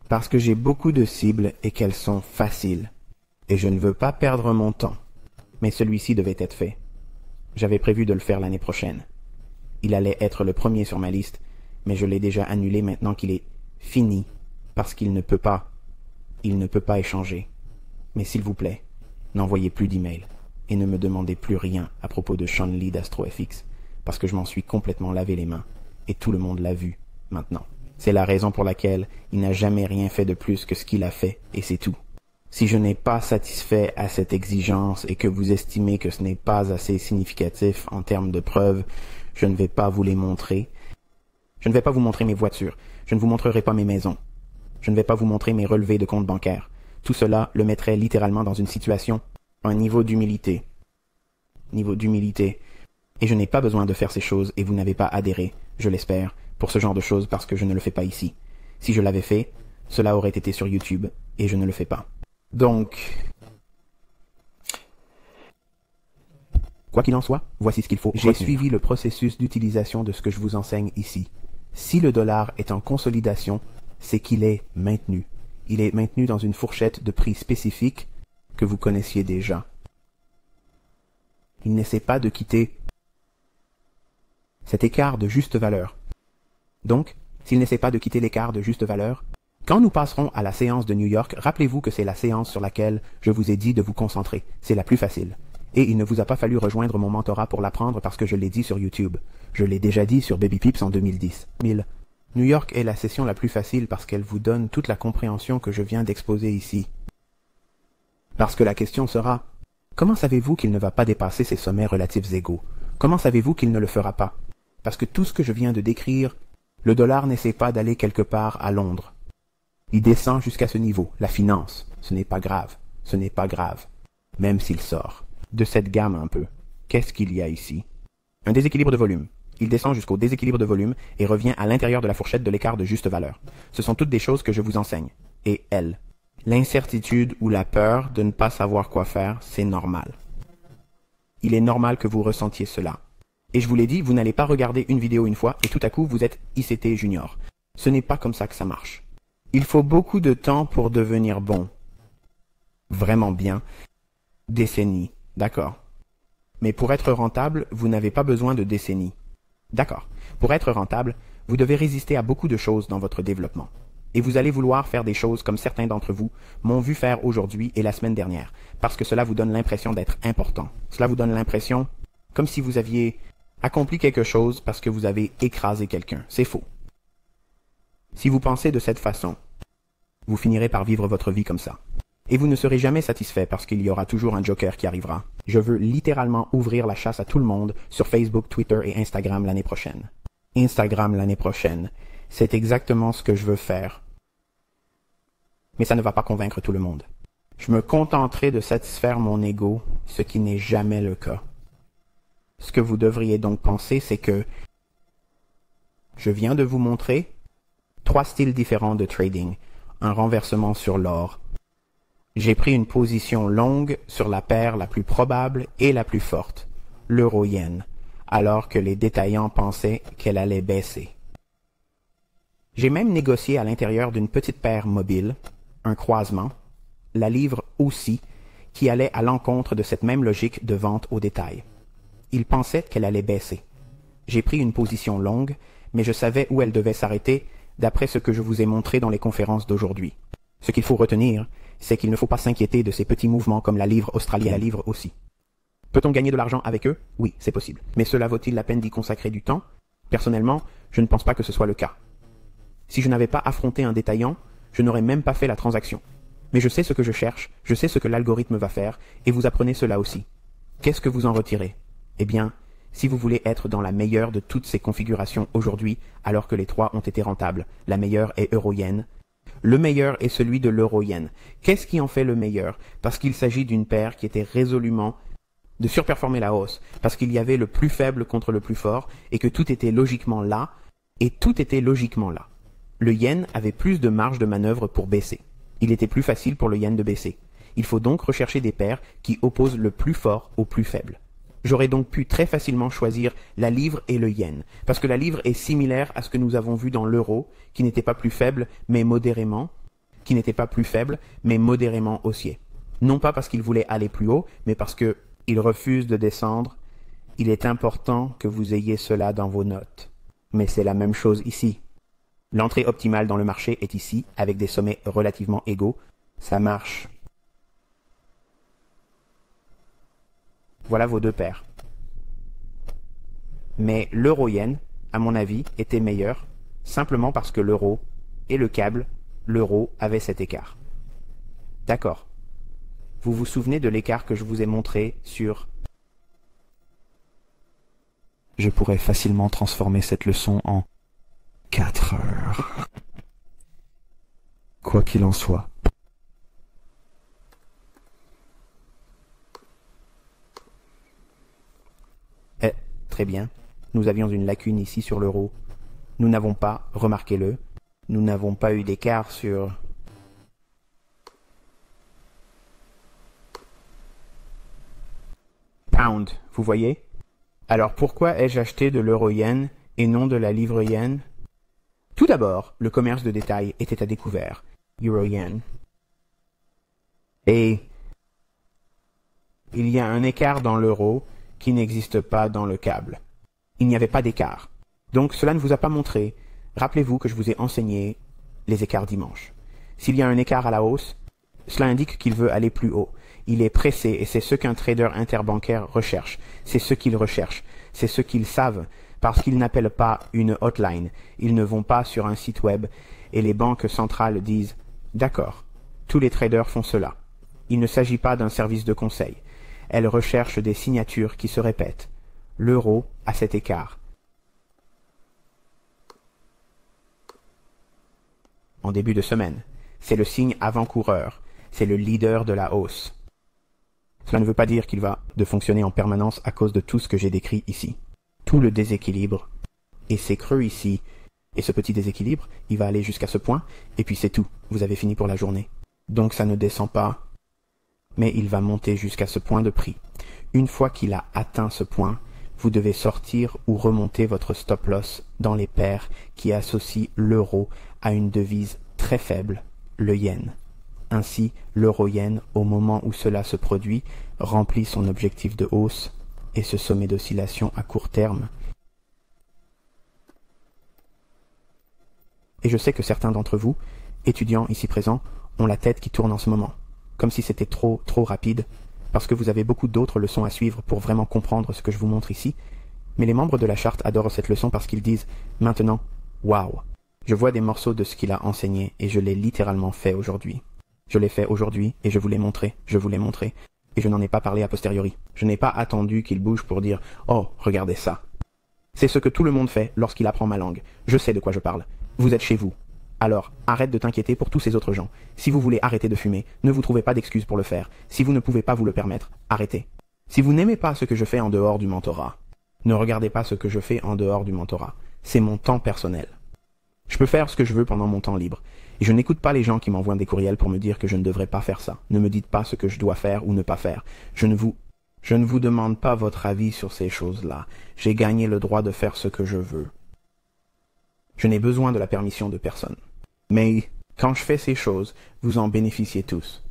Speaker 1: parce que j'ai beaucoup de cibles et qu'elles sont faciles. Et je ne veux pas perdre mon temps. Mais celui-ci devait être fait. J'avais prévu de le faire l'année prochaine. Il allait être le premier sur ma liste, mais je l'ai déjà annulé maintenant qu'il est fini, parce qu'il ne peut pas. Il ne peut pas échanger. Mais s'il vous plaît, n'envoyez plus d'emails et ne me demandez plus rien à propos de Sean Lee d'AstroFX, parce que je m'en suis complètement lavé les mains, et tout le monde l'a vu, maintenant. C'est la raison pour laquelle il n'a jamais rien fait de plus que ce qu'il a fait, et c'est tout. Si je n'ai pas satisfait à cette exigence et que vous estimez que ce n'est pas assez significatif en termes de preuves, je ne vais pas vous les montrer. Je ne vais pas vous montrer mes voitures. Je ne vous montrerai pas mes maisons. Je ne vais pas vous montrer mes relevés de compte bancaire. Tout cela le mettrait littéralement dans une situation, un niveau d'humilité. Et je n'ai pas besoin de faire ces choses et vous n'avez pas adhéré, je l'espère, pour ce genre de choses parce que je ne le fais pas ici. Si je l'avais fait, cela aurait été sur YouTube et je ne le fais pas. Donc, quoi qu'il en soit, voici ce qu'il faut. J'ai suivi le processus d'utilisation de ce que je vous enseigne ici. Si le dollar est en consolidation, c'est qu'il est maintenu. Il est maintenu dans une fourchette de prix spécifique que vous connaissiez déjà. Il n'essaie pas de quitter cet écart de juste valeur. Donc, s'il n'essaie pas de quitter l'écart de juste valeur, quand nous passerons à la séance de New York, rappelez-vous que c'est la séance sur laquelle je vous ai dit de vous concentrer. C'est la plus facile. Et il ne vous a pas fallu rejoindre mon mentorat pour l'apprendre parce que je l'ai dit sur YouTube. Je l'ai déjà dit sur Baby Pips en 2010. New York est la session la plus facile parce qu'elle vous donne toute la compréhension que je viens d'exposer ici. Parce que la question sera, comment savez-vous qu'il ne va pas dépasser ses sommets relatifs égaux? Comment savez-vous qu'il ne le fera pas? Parce que tout ce que je viens de décrire, le dollar n'essaie pas d'aller quelque part à Londres. Il descend jusqu'à ce niveau, la finance. Ce n'est pas grave, ce n'est pas grave, même s'il sort de cette gamme un peu. Qu'est-ce qu'il y a ici? Un déséquilibre de volume. Il descend jusqu'au déséquilibre de volume et revient à l'intérieur de la fourchette de l'écart de juste valeur. Ce sont toutes des choses que je vous enseigne. Et elle. L'incertitude ou la peur de ne pas savoir quoi faire, c'est normal. Il est normal que vous ressentiez cela. Et je vous l'ai dit, vous n'allez pas regarder une vidéo une fois et tout à coup vous êtes ICT junior. Ce n'est pas comme ça que ça marche. Il faut beaucoup de temps pour devenir bon. Vraiment bien. Décennies. D'accord. Mais pour être rentable, vous n'avez pas besoin de décennies. D'accord. Pour être rentable, vous devez résister à beaucoup de choses dans votre développement. Et vous allez vouloir faire des choses comme certains d'entre vous m'ont vu faire aujourd'hui et la semaine dernière, parce que cela vous donne l'impression d'être important. Cela vous donne l'impression comme si vous aviez accompli quelque chose parce que vous avez écrasé quelqu'un. C'est faux. Si vous pensez de cette façon, vous finirez par vivre votre vie comme ça. Et vous ne serez jamais satisfait parce qu'il y aura toujours un joker qui arrivera. Je veux littéralement ouvrir la chasse à tout le monde sur Facebook, Twitter et Instagram l'année prochaine. Instagram l'année prochaine. C'est exactement ce que je veux faire. Mais ça ne va pas convaincre tout le monde. Je me contenterai de satisfaire mon ego, ce qui n'est jamais le cas. Ce que vous devriez donc penser, c'est que je viens de vous montrer 3 styles différents de trading. Un renversement sur l'or. J'ai pris une position longue sur la paire la plus probable et la plus forte, l'euro-yen, alors que les détaillants pensaient qu'elle allait baisser. J'ai même négocié à l'intérieur d'une petite paire mobile, un croisement, la livre aussi, qui allait à l'encontre de cette même logique de vente au détail. Ils pensaient qu'elle allait baisser. J'ai pris une position longue, mais je savais où elle devait s'arrêter d'après ce que je vous ai montré dans les conférences d'aujourd'hui. Ce qu'il faut retenir, c'est qu'il ne faut pas s'inquiéter de ces petits mouvements comme la livre australienne, la livre aussi. Peut-on gagner de l'argent avec eux? Oui, c'est possible. Mais cela vaut-il la peine d'y consacrer du temps? Personnellement, je ne pense pas que ce soit le cas. Si je n'avais pas affronté un détaillant, je n'aurais même pas fait la transaction. Mais je sais ce que je cherche, je sais ce que l'algorithme va faire, et vous apprenez cela aussi. Qu'est-ce que vous en retirez? Eh bien, si vous voulez être dans la meilleure de toutes ces configurations aujourd'hui, alors que les 3 ont été rentables, la meilleure est euro-yen. Le meilleur est celui de l'euro-yen. Qu'est-ce qui en fait le meilleur? Parce qu'il s'agit d'une paire qui était résolument de surperformer la hausse, parce qu'il y avait le plus faible contre le plus fort, et que tout était logiquement là, et tout était logiquement là. Le yen avait plus de marge de manœuvre pour baisser. Il était plus facile pour le yen de baisser. Il faut donc rechercher des paires qui opposent le plus fort au plus faible. J'aurais donc pu très facilement choisir la livre et le yen, parce que la livre est similaire à ce que nous avons vu dans l'euro, qui n'était pas plus faible, mais modérément haussier. Non pas parce qu'il voulait aller plus haut, mais parce qu'il refuse de descendre Il est important que vous ayez cela dans vos notes. Mais c'est la même chose ici. L'entrée optimale dans le marché est ici, avec des sommets relativement égaux. Ça marche. Voilà vos deux paires. Mais l'euro-yen, à mon avis, était meilleur, simplement parce que l'euro et le câble, l'euro avait cet écart. D'accord. Vous vous souvenez de l'écart que je vous ai montré sur... Je pourrais facilement transformer cette leçon en 4 heures. Quoi qu'il en soit. Très bien. Nous avions une lacune ici sur l'euro. Nous n'avons pas, remarquez-le, nous n'avons pas eu d'écart sur... Pound, vous voyez? Alors pourquoi ai-je acheté de l'euro-yen et non de la livre-yen? Tout d'abord, le commerce de détail était à découvert, euro-yen. Et il y a un écart dans l'euro qui n'existe pas dans le câble. Il n'y avait pas d'écart. Donc cela ne vous a pas montré. Rappelez-vous que je vous ai enseigné les écarts dimanche. S'il y a un écart à la hausse, cela indique qu'il veut aller plus haut. Il est pressé et c'est ce qu'un trader interbancaire recherche. C'est ce qu'ils recherchent. C'est ce qu'ils savent parce qu'ils n'appellent pas une hotline. Ils ne vont pas sur un site web et les banques centrales disent « D'accord, tous les traders font cela ». Il ne s'agit pas d'un service de conseil. Elles recherchent des signatures qui se répètent. L'euro a cet écart. En début de semaine, c'est le signe avant-coureur, c'est le leader de la hausse. Cela ne veut pas dire qu'il va de fonctionner en permanence à cause de tout ce que j'ai décrit ici. Tout le déséquilibre, et ces creux ici, et ce petit déséquilibre, il va aller jusqu'à ce point, et puis c'est tout, vous avez fini pour la journée. Donc ça ne descend pas, mais il va monter jusqu'à ce point de prix. Une fois qu'il a atteint ce point, vous devez sortir ou remonter votre stop-loss dans les paires qui associent l'euro à une devise très faible, le yen. Ainsi, l'euro-yen, au moment où cela se produit, remplit son objectif de hausse et ce sommet d'oscillation à court terme. Et je sais que certains d'entre vous, étudiants ici présents, ont la tête qui tourne en ce moment, comme si c'était trop rapide, parce que vous avez beaucoup d'autres leçons à suivre pour vraiment comprendre ce que je vous montre ici. Mais les membres de la charte adorent cette leçon parce qu'ils disent « Maintenant, waouh, je vois des morceaux de ce qu'il a enseigné et je l'ai littéralement fait aujourd'hui. Je l'ai fait aujourd'hui et je vous l'ai montré, et je n'en ai pas parlé a posteriori. Je n'ai pas attendu qu'il bouge pour dire « Oh, regardez ça ». C'est ce que tout le monde fait lorsqu'il apprend ma langue. Je sais de quoi je parle. Vous êtes chez vous. Alors, arrête de t'inquiéter pour tous ces autres gens. Si vous voulez arrêter de fumer, ne vous trouvez pas d'excuses pour le faire. Si vous ne pouvez pas vous le permettre, arrêtez. Si vous n'aimez pas ce que je fais en dehors du mentorat, ne regardez pas ce que je fais en dehors du mentorat. C'est mon temps personnel. Je peux faire ce que je veux pendant mon temps libre. Et je n'écoute pas les gens qui m'envoient des courriels pour me dire que je ne devrais pas faire ça. Ne me dites pas ce que je dois faire ou ne pas faire. Je ne vous demande pas votre avis sur ces choses-là. J'ai gagné le droit de faire ce que je veux. Je n'ai besoin de la permission de personne. Mais quand je fais ces choses, vous en bénéficiez tous.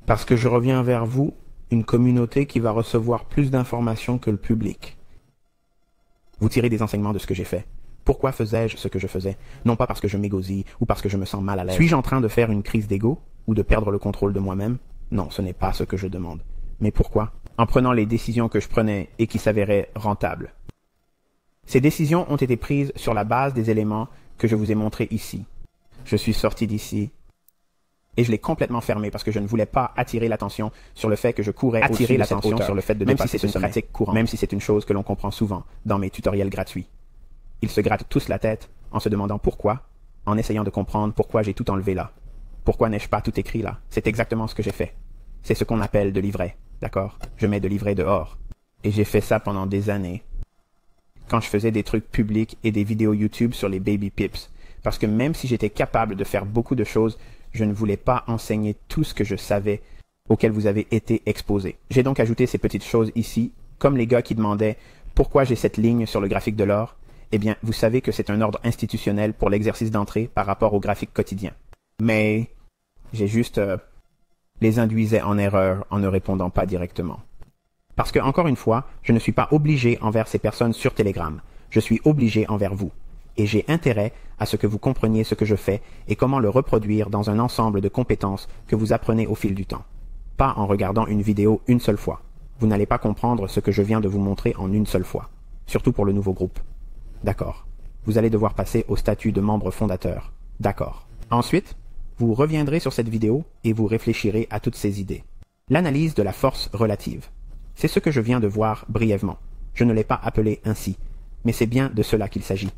Speaker 1: Parce que je reviens vers vous, une communauté qui va recevoir plus d'informations que le public. Vous tirez des enseignements de ce que j'ai fait. Pourquoi faisais-je ce que je faisais? Non pas parce que je m'égosille ou parce que je me sens mal à l'aise. Suis-je en train de faire une crise d'ego ou de perdre le contrôle de moi-même? Non, ce n'est pas ce que je demande. Mais pourquoi? En prenant les décisions que je prenais et qui s'avéraient rentables. Ces décisions ont été prises sur la base des éléments que je vous ai montrés ici. Je suis sorti d'ici et je l'ai complètement fermé parce que je ne voulais pas attirer l'attention sur le fait que je courais attirer l'attention sur le fait de dépasser ce sommet, pratique courante, même si c'est une chose que l'on comprend souvent dans mes tutoriels gratuits. Ils se grattent tous la tête en se demandant pourquoi, en essayant de comprendre pourquoi j'ai tout enlevé là. Pourquoi n'ai-je pas tout écrit là? C'est exactement ce que j'ai fait. C'est ce qu'on appelle de livret, d'accord? Je mets de livret dehors. Et j'ai fait ça pendant des années. Quand je faisais des trucs publics et des vidéos YouTube sur les baby pips. Parce que même si j'étais capable de faire beaucoup de choses, je ne voulais pas enseigner tout ce que je savais auquel vous avez été exposés. J'ai donc ajouté ces petites choses ici, comme les gars qui demandaient pourquoi j'ai cette ligne sur le graphique de l'or. Eh bien, vous savez que c'est un ordre institutionnel pour l'exercice d'entrée par rapport au graphique quotidien. Mais j'ai juste les induisais en erreur en ne répondant pas directement. Parce que, encore une fois, je ne suis pas obligé envers ces personnes sur Telegram. Je suis obligé envers vous. Et j'ai intérêt à ce que vous compreniez ce que je fais et comment le reproduire dans un ensemble de compétences que vous apprenez au fil du temps. Pas en regardant une vidéo une seule fois. Vous n'allez pas comprendre ce que je viens de vous montrer en une seule fois. Surtout pour le nouveau groupe. D'accord. Vous allez devoir passer au statut de membre fondateur. D'accord. Ensuite, vous reviendrez sur cette vidéo et vous réfléchirez à toutes ces idées. L'analyse de la force relative. C'est ce que je viens de voir brièvement. Je ne l'ai pas appelé ainsi, mais c'est bien de cela qu'il s'agit.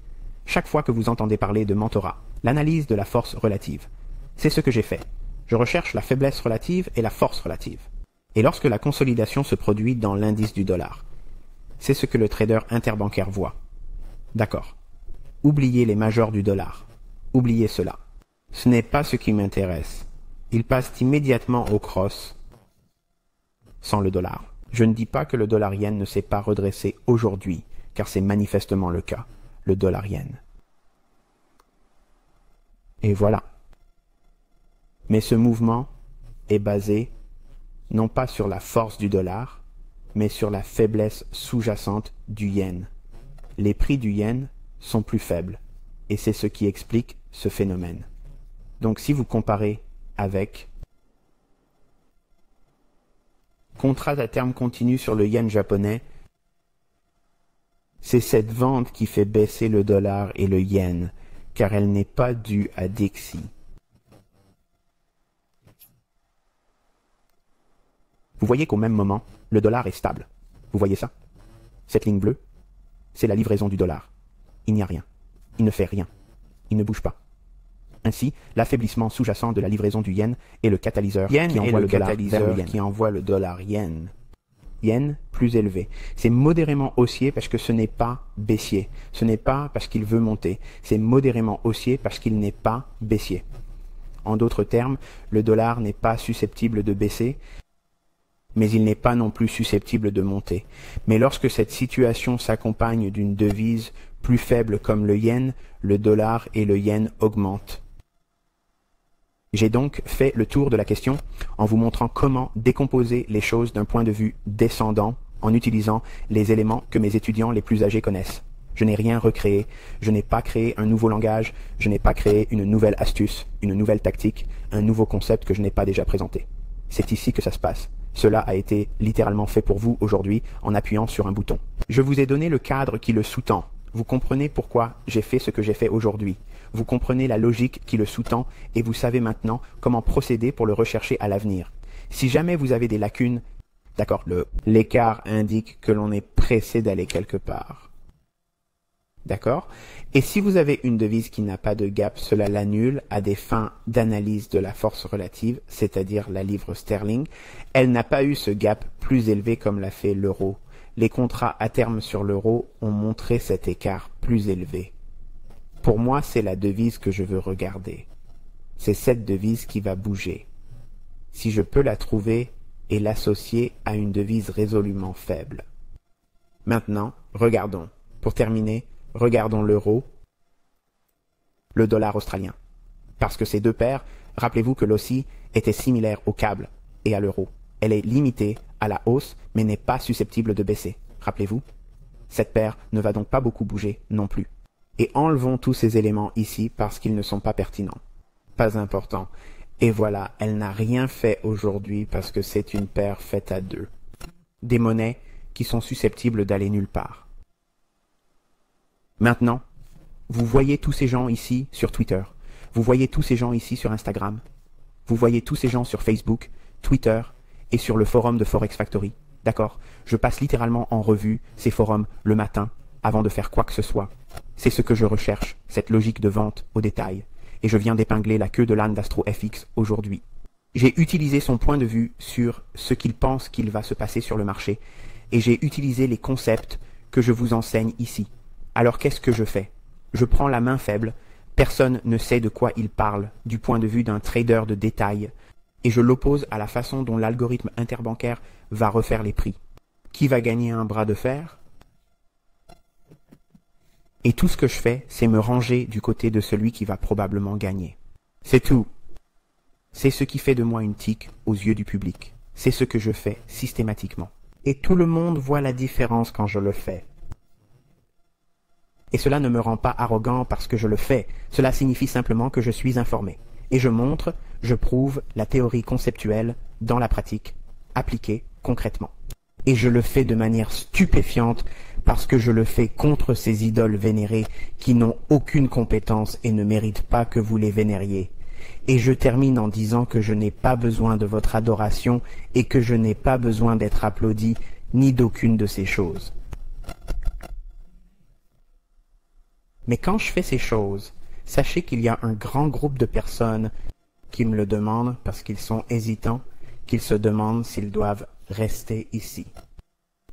Speaker 1: Chaque fois que vous entendez parler de mentorat, l'analyse de la force relative, c'est ce que j'ai fait. Je recherche la faiblesse relative et la force relative. Et lorsque la consolidation se produit dans l'indice du dollar, c'est ce que le trader interbancaire voit. D'accord. Oubliez les majors du dollar. Oubliez cela. Ce n'est pas ce qui m'intéresse. Ils passent immédiatement au cross sans le dollar. Je ne dis pas que le dollar yen ne s'est pas redressé aujourd'hui, car c'est manifestement le cas, le dollar yen. Et voilà. Mais ce mouvement est basé non pas sur la force du dollar, mais sur la faiblesse sous-jacente du yen. Les prix du yen sont plus faibles, et c'est ce qui explique ce phénomène. Donc si vous comparez avec contrat à terme continu sur le yen japonais, c'est cette vente qui fait baisser le dollar et le yen, car elle n'est pas due à Dixie. Vous voyez qu'au même moment, le dollar est stable. Vous voyez ça? Cette ligne bleue, c'est la livraison du dollar. Il n'y a rien. Il ne fait rien. Il ne bouge pas. Ainsi, l'affaiblissement sous-jacent de la livraison du yen est le catalyseur qui envoie le dollar vers le yen. Qui envoie le dollar yen. Yen plus élevé. C'est modérément haussier parce que ce n'est pas baissier. Ce n'est pas parce qu'il veut monter. C'est modérément haussier parce qu'il n'est pas baissier. En d'autres termes, le dollar n'est pas susceptible de baisser, mais il n'est pas non plus susceptible de monter. Mais lorsque cette situation s'accompagne d'une devise plus faible comme le yen, le dollar et le yen augmentent. J'ai donc fait le tour de la question en vous montrant comment décomposer les choses d'un point de vue descendant en utilisant les éléments que mes étudiants les plus âgés connaissent. Je n'ai rien recréé, je n'ai pas créé un nouveau langage, je n'ai pas créé une nouvelle astuce, une nouvelle tactique, un nouveau concept que je n'ai pas déjà présenté. C'est ici que ça se passe. Cela a été littéralement fait pour vous aujourd'hui en appuyant sur un bouton. Je vous ai donné le cadre qui le sous-tend. Vous comprenez pourquoi j'ai fait ce que j'ai fait aujourd'hui. Vous comprenez la logique qui le sous-tend et vous savez maintenant comment procéder pour le rechercher à l'avenir. Si jamais vous avez des lacunes, d'accord, l'écart indique que l'on est pressé d'aller quelque part. D'accord? Et si vous avez une devise qui n'a pas de gap, cela l'annule à des fins d'analyse de la force relative, c'est-à-dire la livre sterling. Elle n'a pas eu ce gap plus élevé comme l'a fait l'euro. Les contrats à terme sur l'euro ont montré cet écart plus élevé. Pour moi, c'est la devise que je veux regarder. C'est cette devise qui va bouger. Si je peux la trouver et l'associer à une devise résolument faible. Maintenant, regardons. Pour terminer, regardons l'euro, le dollar australien. Parce que ces deux paires, rappelez-vous que l'AUSSI était similaire au câble et à l'euro. Elle est limitée à la hausse, mais n'est pas susceptible de baisser. Rappelez-vous, cette paire ne va donc pas beaucoup bouger non plus. Et enlevons tous ces éléments ici parce qu'ils ne sont pas pertinents. Pas important. Et voilà, elle n'a rien fait aujourd'hui parce que c'est une paire faite à deux. Des monnaies qui sont susceptibles d'aller nulle part. Maintenant, vous voyez tous ces gens ici sur Twitter. Vous voyez tous ces gens ici sur Instagram. Vous voyez tous ces gens sur Facebook, Twitter et sur le forum de Forex Factory. D'accord? Je passe littéralement en revue ces forums le matin avant de faire quoi que ce soit. C'est ce que je recherche, cette logique de vente au détail. Et je viens d'épingler la queue de l'âne d'AstroFX aujourd'hui. J'ai utilisé son point de vue sur ce qu'il pense qu'il va se passer sur le marché. Et j'ai utilisé les concepts que je vous enseigne ici. Alors qu'est-ce que je fais? Je prends la main faible, personne ne sait de quoi il parle du point de vue d'un trader de détail, et je l'oppose à la façon dont l'algorithme interbancaire va refaire les prix. Qui va gagner un bras de fer? Et tout ce que je fais, c'est me ranger du côté de celui qui va probablement gagner. C'est tout. C'est ce qui fait de moi une tique aux yeux du public. C'est ce que je fais systématiquement. Et tout le monde voit la différence quand je le fais. Et cela ne me rend pas arrogant parce que je le fais. Cela signifie simplement que je suis informé. Et je montre, je prouve la théorie conceptuelle dans la pratique, appliquée concrètement. Et je le fais de manière stupéfiante parce que je le fais contre ces idoles vénérées qui n'ont aucune compétence et ne méritent pas que vous les vénériez. Et je termine en disant que je n'ai pas besoin de votre adoration et que je n'ai pas besoin d'être applaudi ni d'aucune de ces choses. Mais quand je fais ces choses, sachez qu'il y a un grand groupe de personnes qui me le demandent parce qu'ils sont hésitants, qu'ils se demandent s'ils doivent rester ici.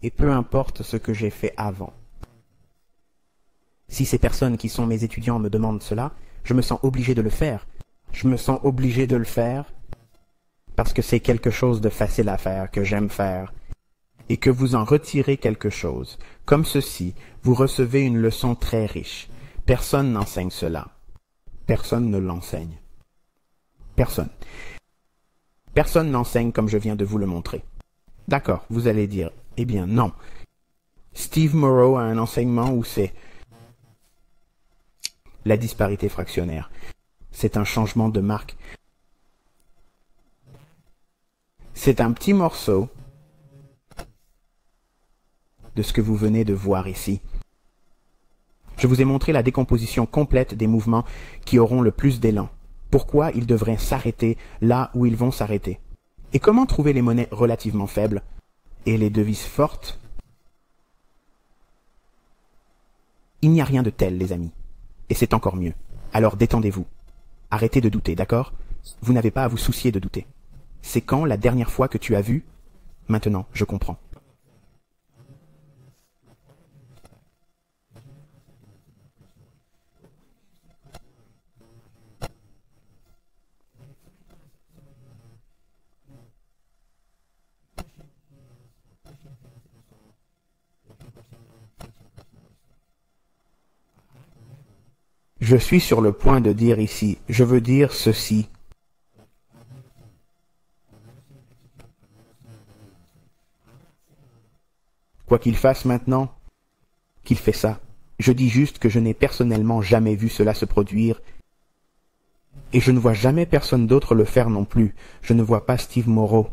Speaker 1: Et peu importe ce que j'ai fait avant. Si ces personnes qui sont mes étudiants me demandent cela, je me sens obligé de le faire. Je me sens obligé de le faire parce que c'est quelque chose de facile à faire, que j'aime faire, et que vous en retirez quelque chose. Comme ceci, vous recevez une leçon très riche. Personne n'enseigne cela. Personne ne l'enseigne. Personne. Personne n'enseigne comme je viens de vous le montrer. D'accord, vous allez dire, eh bien non. Steve Morrow a un enseignement où c'est la disparité fractionnaire. C'est un changement de marque. C'est un petit morceau de ce que vous venez de voir ici. Je vous ai montré la décomposition complète des mouvements qui auront le plus d'élan. Pourquoi ils devraient s'arrêter là où ils vont s'arrêter. Et comment trouver les monnaies relativement faibles et les devises fortes. Il n'y a rien de tel, les amis. Et c'est encore mieux. Alors détendez-vous. Arrêtez de douter, d'accord? Vous n'avez pas à vous soucier de douter. C'est quand la dernière fois que tu as vu? Maintenant, je comprends. Je suis sur le point de dire ici, je veux dire ceci. Quoi qu'il fasse maintenant, qu'il fait ça. Je dis juste que je n'ai personnellement jamais vu cela se produire, et je ne vois jamais personne d'autre le faire non plus. Je ne vois pas Steve Morrow.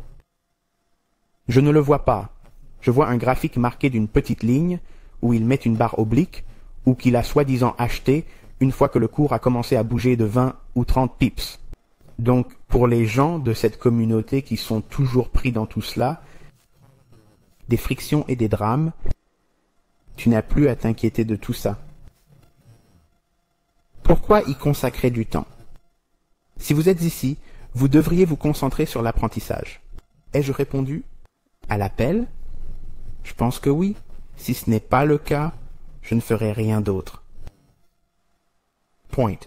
Speaker 1: Je ne le vois pas. Je vois un graphique marqué d'une petite ligne, où il met une barre oblique, ou qu'il a soi-disant acheté une fois que le cours a commencé à bouger de 20 ou 30 pips. Donc, pour les gens de cette communauté qui sont toujours pris dans tout cela, des frictions et des drames, tu n'as plus à t'inquiéter de tout ça. Pourquoi y consacrer du temps? Si vous êtes ici, vous devriez vous concentrer sur l'apprentissage. Ai-je répondu à l'appel? Je pense que oui. Si ce n'est pas le cas, je ne ferai rien d'autre. Point.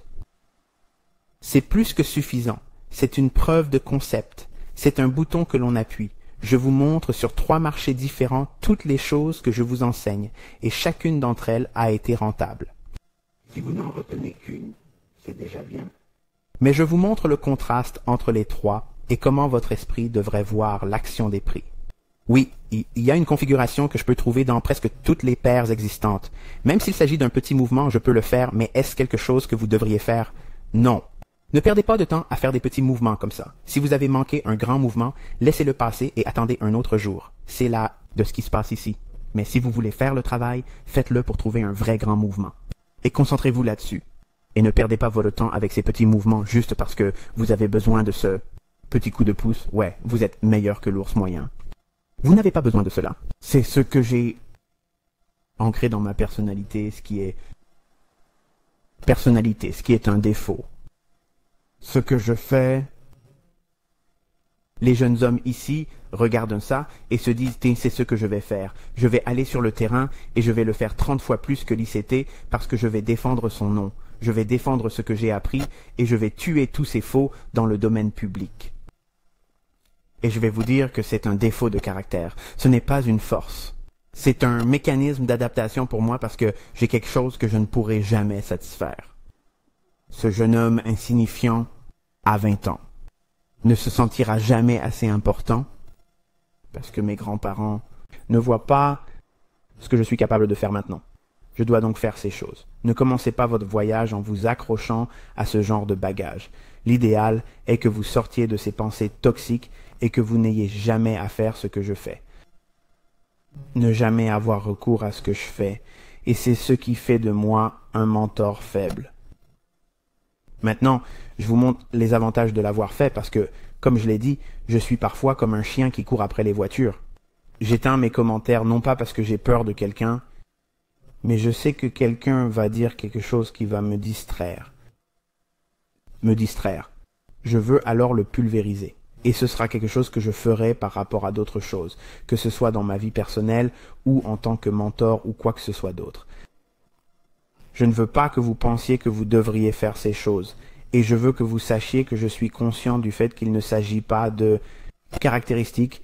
Speaker 1: C'est plus que suffisant. C'est une preuve de concept. C'est un bouton que l'on appuie. Je vous montre sur 3 marchés différents toutes les choses que je vous enseigne, et chacune d'entre elles a été rentable. Si vous n'en retenez qu'une, c'est déjà bien. Mais je vous montre le contraste entre les 3 et comment votre esprit devrait voir l'action des prix. Oui, il y a une configuration que je peux trouver dans presque toutes les paires existantes. Même s'il s'agit d'un petit mouvement, je peux le faire, mais est-ce quelque chose que vous devriez faire? Non. Ne perdez pas de temps à faire des petits mouvements comme ça. Si vous avez manqué un grand mouvement, laissez-le passer et attendez un autre jour. C'est là de ce qui se passe ici. Mais si vous voulez faire le travail, faites-le pour trouver un vrai grand mouvement. Et concentrez-vous là-dessus. Et ne perdez pas votre temps avec ces petits mouvements juste parce que vous avez besoin de ce petit coup de pouce. Ouais, vous êtes meilleur que l'ours moyen. Vous n'avez pas besoin de cela. C'est ce que j'ai ancré dans ma personnalité, ce qui est personnalité, ce qui est un défaut. Ce que je fais, les jeunes hommes ici regardent ça et se disent « c'est ce que je vais faire. Je vais aller sur le terrain et je vais le faire 30 fois plus que l'ICT parce que je vais défendre son nom. Je vais défendre ce que j'ai appris et je vais tuer tous ces faux dans le domaine public. » Et je vais vous dire que c'est un défaut de caractère. Ce n'est pas une force. C'est un mécanisme d'adaptation pour moi parce que j'ai quelque chose que je ne pourrai jamais satisfaire. Ce jeune homme insignifiant à 20 ans ne se sentira jamais assez important parce que mes grands-parents ne voient pas ce que je suis capable de faire maintenant. Je dois donc faire ces choses. Ne commencez pas votre voyage en vous accrochant à ce genre de bagage. L'idéal est que vous sortiez de ces pensées toxiques et que vous n'ayez jamais à faire ce que je fais. Ne jamais avoir recours à ce que je fais, et c'est ce qui fait de moi un mentor faible. Maintenant, je vous montre les avantages de l'avoir fait parce que, comme je l'ai dit, je suis parfois comme un chien qui court après les voitures. J'éteins mes commentaires non pas parce que j'ai peur de quelqu'un, mais je sais que quelqu'un va dire quelque chose qui va me distraire. Je veux alors le pulvériser. Et ce sera quelque chose que je ferai par rapport à d'autres choses, que ce soit dans ma vie personnelle ou en tant que mentor ou quoi que ce soit d'autre. Je ne veux pas que vous pensiez que vous devriez faire ces choses, et je veux que vous sachiez que je suis conscient du fait qu'il ne s'agit pas de caractéristiques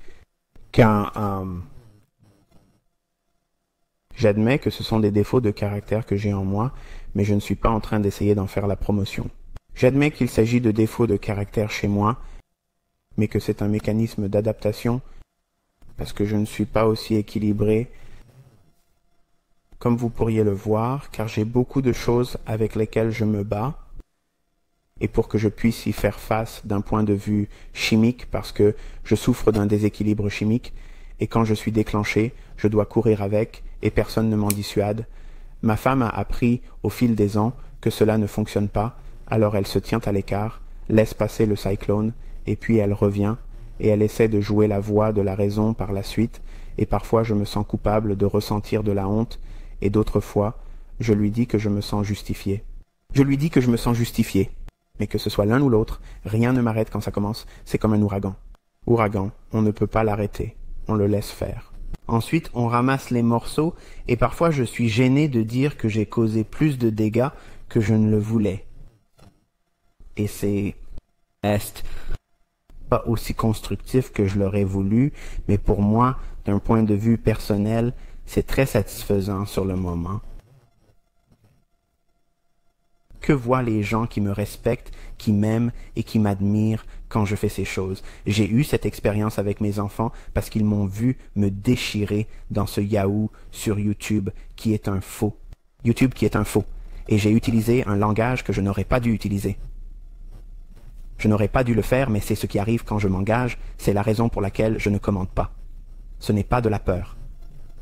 Speaker 1: J'admets que ce sont des défauts de caractère que j'ai en moi, mais je ne suis pas en train d'essayer d'en faire la promotion. J'admets qu'il s'agit de défauts de caractère chez moi, mais que c'est un mécanisme d'adaptation, parce que je ne suis pas aussi équilibré comme vous pourriez le voir, car j'ai beaucoup de choses avec lesquelles je me bats, et pour que je puisse y faire face d'un point de vue chimique, parce que je souffre d'un déséquilibre chimique, et quand je suis déclenché, je dois courir avec, et personne ne m'en dissuade. Ma femme a appris au fil des ans que cela ne fonctionne pas, alors elle se tient à l'écart, laisse passer le cyclone, et puis elle revient, et elle essaie de jouer la voix de la raison par la suite, et parfois je me sens coupable de ressentir de la honte, et d'autres fois, je lui dis que je me sens justifié. Mais que ce soit l'un ou l'autre, rien ne m'arrête quand ça commence, c'est comme un ouragan. Ouragan, on ne peut pas l'arrêter, on le laisse faire. Ensuite, on ramasse les morceaux, et parfois je suis gêné de dire que j'ai causé plus de dégâts que je ne le voulais. Et c'est pas aussi constructif que je l'aurais voulu, mais pour moi, d'un point de vue personnel, c'est très satisfaisant sur le moment. Que voient les gens qui me respectent, qui m'aiment et qui m'admirent quand je fais ces choses? J'ai eu cette expérience avec mes enfants parce qu'ils m'ont vu me déchirer dans ce Yahoo sur YouTube qui est un faux. Et j'ai utilisé un langage que je n'aurais pas dû utiliser. Je n'aurais pas dû le faire, mais c'est ce qui arrive quand je m'engage, c'est la raison pour laquelle je ne commente pas. Ce n'est pas de la peur.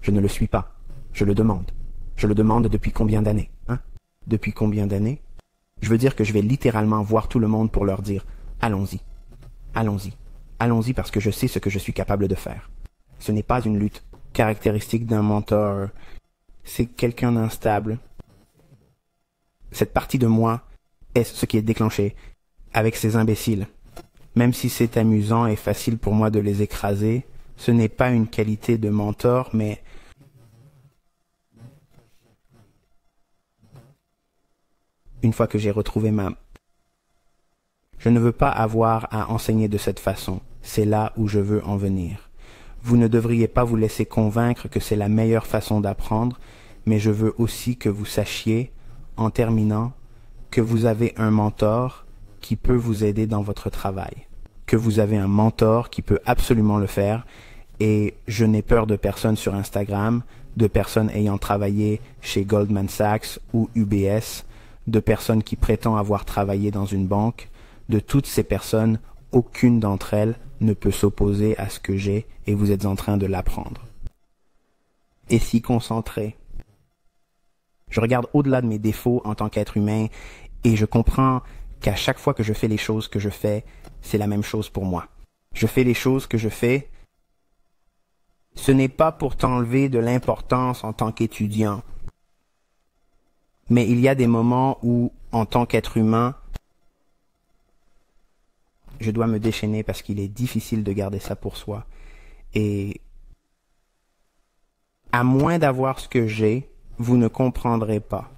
Speaker 1: Je ne le suis pas. Je le demande. Je le demande depuis combien d'années, hein? Depuis combien d'années? Je veux dire que je vais littéralement voir tout le monde pour leur dire « Allons-y, allons-y, allons-y parce que je sais ce que je suis capable de faire. » Ce n'est pas une lutte caractéristique d'un mentor. C'est quelqu'un d'instable. Cette partie de moi est ce qui est déclenché avec ces imbéciles. Même si c'est amusant et facile pour moi de les écraser, ce n'est pas une qualité de mentor, mais une fois que j'ai retrouvé Je ne veux pas avoir à enseigner de cette façon. C'est là où je veux en venir. Vous ne devriez pas vous laisser convaincre que c'est la meilleure façon d'apprendre, mais je veux aussi que vous sachiez, en terminant, que vous avez un mentor qui peut vous aider dans votre travail. Que vous avez un mentor qui peut absolument le faire, et je n'ai peur de personne sur Instagram, de personnes ayant travaillé chez Goldman Sachs ou UBS, de personnes qui prétendent avoir travaillé dans une banque. De toutes ces personnes, aucune d'entre elles ne peut s'opposer à ce que j'ai et vous êtes en train de l'apprendre. Et s'y concentrer. Je regarde au-delà de mes défauts en tant qu'être humain et je comprends qu'à chaque fois que je fais les choses que je fais, c'est la même chose pour moi. Je fais les choses que je fais. Ce n'est pas pour t'enlever de l'importance en tant qu'étudiant. Mais il y a des moments où, en tant qu'être humain, je dois me déchaîner parce qu'il est difficile de garder ça pour soi. Et à moins d'avoir ce que j'ai, vous ne comprendrez pas.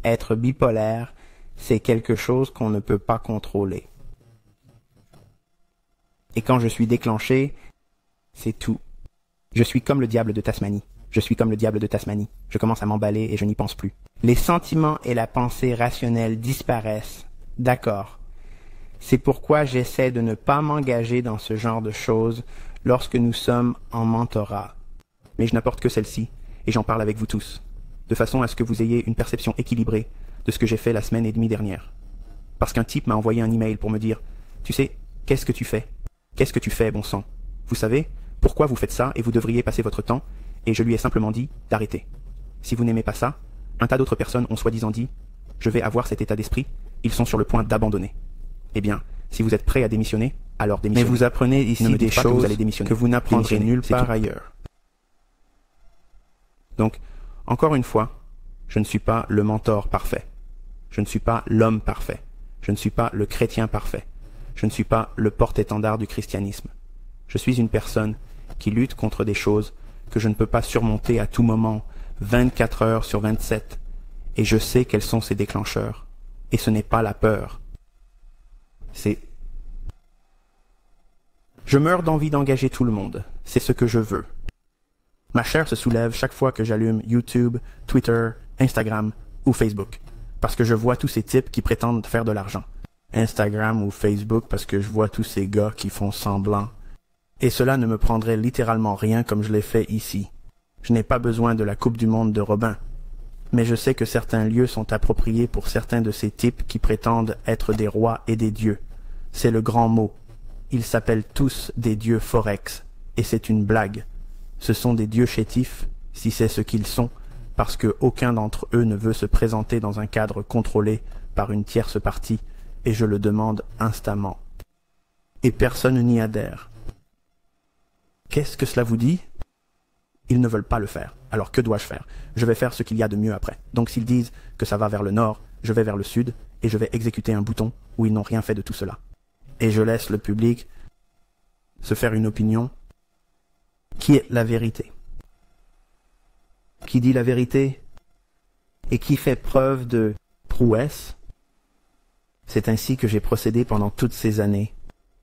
Speaker 1: Être bipolaire, c'est quelque chose qu'on ne peut pas contrôler. Et quand je suis déclenché, c'est tout. Je suis comme le diable de Tasmanie. Je commence à m'emballer et je n'y pense plus. Les sentiments et la pensée rationnelle disparaissent. D'accord. C'est pourquoi j'essaie de ne pas m'engager dans ce genre de choses lorsque nous sommes en mentorat. mais je n'apporte que celle-ci, et j'en parle avec vous tous, de façon à ce que vous ayez une perception équilibrée de ce que j'ai fait la semaine et demie dernière. Parce qu'un type m'a envoyé un email pour me dire « Tu sais, qu'est-ce que tu fais? Qu'est-ce que tu fais, bon sang? Vous savez, pourquoi vous faites ça et vous devriez passer votre temps ?» Et je lui ai simplement dit d'arrêter. Si vous n'aimez pas ça, un tas d'autres personnes ont soi-disant dit « Je vais avoir cet état d'esprit, ils sont sur le point d'abandonner. » Eh bien, si vous êtes prêt à démissionner, alors démissionnez.
Speaker 2: Mais vous apprenez ici des choses que vous n'apprendrez nulle part ailleurs.
Speaker 1: Donc, encore une fois, je ne suis pas le mentor parfait. Je ne suis pas l'homme parfait. Je ne suis pas le chrétien parfait. Je ne suis pas le porte-étendard du christianisme. Je suis une personne qui lutte contre des choses que je ne peux pas surmonter à tout moment, 24 heures sur 27, et je sais quels sont ces déclencheurs. Et ce n'est pas la peur. C'est... Je meurs d'envie d'engager tout le monde. C'est ce que je veux. Ma chair se soulève chaque fois que j'allume YouTube, Twitter, Instagram ou Facebook. Parce que je vois tous ces types qui prétendent faire de l'argent. Instagram ou Facebook parce que je vois tous ces gars qui font semblant. Et cela ne me prendrait littéralement rien comme je l'ai fait ici. Je n'ai pas besoin de la Coupe du Monde de Robin. Mais je sais que certains lieux sont appropriés pour certains de ces types qui prétendent être des rois et des dieux. C'est le grand mot. Ils s'appellent tous des dieux forex. Et c'est une blague. Ce sont des dieux chétifs, si c'est ce qu'ils sont, parce que aucun d'entre eux ne veut se présenter dans un cadre contrôlé par une tierce partie, et je le demande instamment. Et personne n'y adhère. Qu'est-ce que cela vous dit? Ils ne veulent pas le faire. Alors que dois-je faire? Je vais faire ce qu'il y a de mieux après. Donc s'ils disent que ça va vers le nord, je vais vers le sud, et je vais exécuter un bouton où ils n'ont rien fait de tout cela. Et je laisse le public se faire une opinion. Qui est la vérité? Qui dit la vérité? Et qui fait preuve de prouesse? C'est ainsi que j'ai procédé pendant toutes ces années.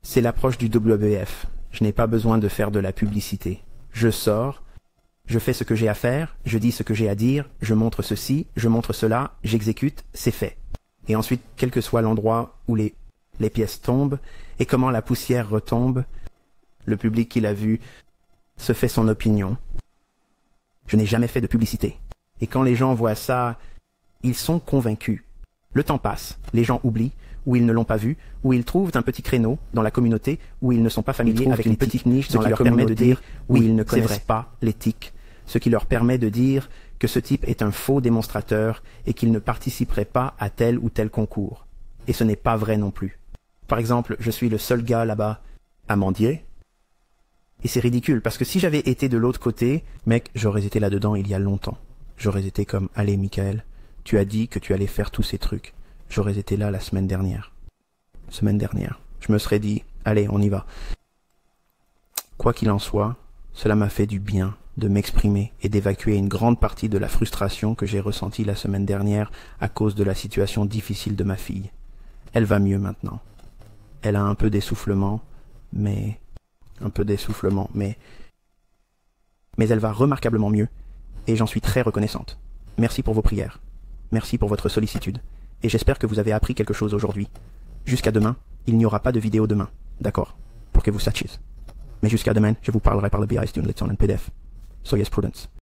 Speaker 1: C'est l'approche du WF. Je n'ai pas besoin de faire de la publicité. Je sors, je fais ce que j'ai à faire, je dis ce que j'ai à dire, je montre ceci, je montre cela, j'exécute, c'est fait. Et ensuite, quel que soit l'endroit où les pièces tombent, et comment la poussière retombe, le public qui l'a vu se fait son opinion. Je n'ai jamais fait de publicité. Et quand les gens voient ça, ils sont convaincus. Le temps passe, les gens oublient, ou ils ne l'ont pas vu, ou ils trouvent un petit créneau dans la communauté où ils ne sont pas familiers avec une petite niche, ce qui leur permet de dire oui, ils ne connaissent pas l'éthique, ce qui leur permet de dire que ce type est un faux démonstrateur et qu'il ne participerait pas à tel ou tel concours. Et ce n'est pas vrai non plus. Par exemple, je suis le seul gars là-bas à mendier. Et c'est ridicule, parce que si j'avais été de l'autre côté, mec, j'aurais été là-dedans il y a longtemps. J'aurais été comme, allez Michael, tu as dit que tu allais faire tous ces trucs. J'aurais été là la semaine dernière. Je me serais dit, allez, on y va. Quoi qu'il en soit, cela m'a fait du bien de m'exprimer et d'évacuer une grande partie de la frustration que j'ai ressentie la semaine dernière à cause de la situation difficile de ma fille. Elle va mieux maintenant. Elle a un peu d'essoufflement, mais elle va remarquablement mieux, et j'en suis très reconnaissante. Merci pour vos prières. Merci pour votre sollicitude. Et j'espère que vous avez appris quelque chose aujourd'hui. Jusqu'à demain, il n'y aura pas de vidéo demain. D'accord? Pour que vous sachiez. Mais jusqu'à demain, je vous parlerai par le BI Student Let's On en PDF. Soyez prudents.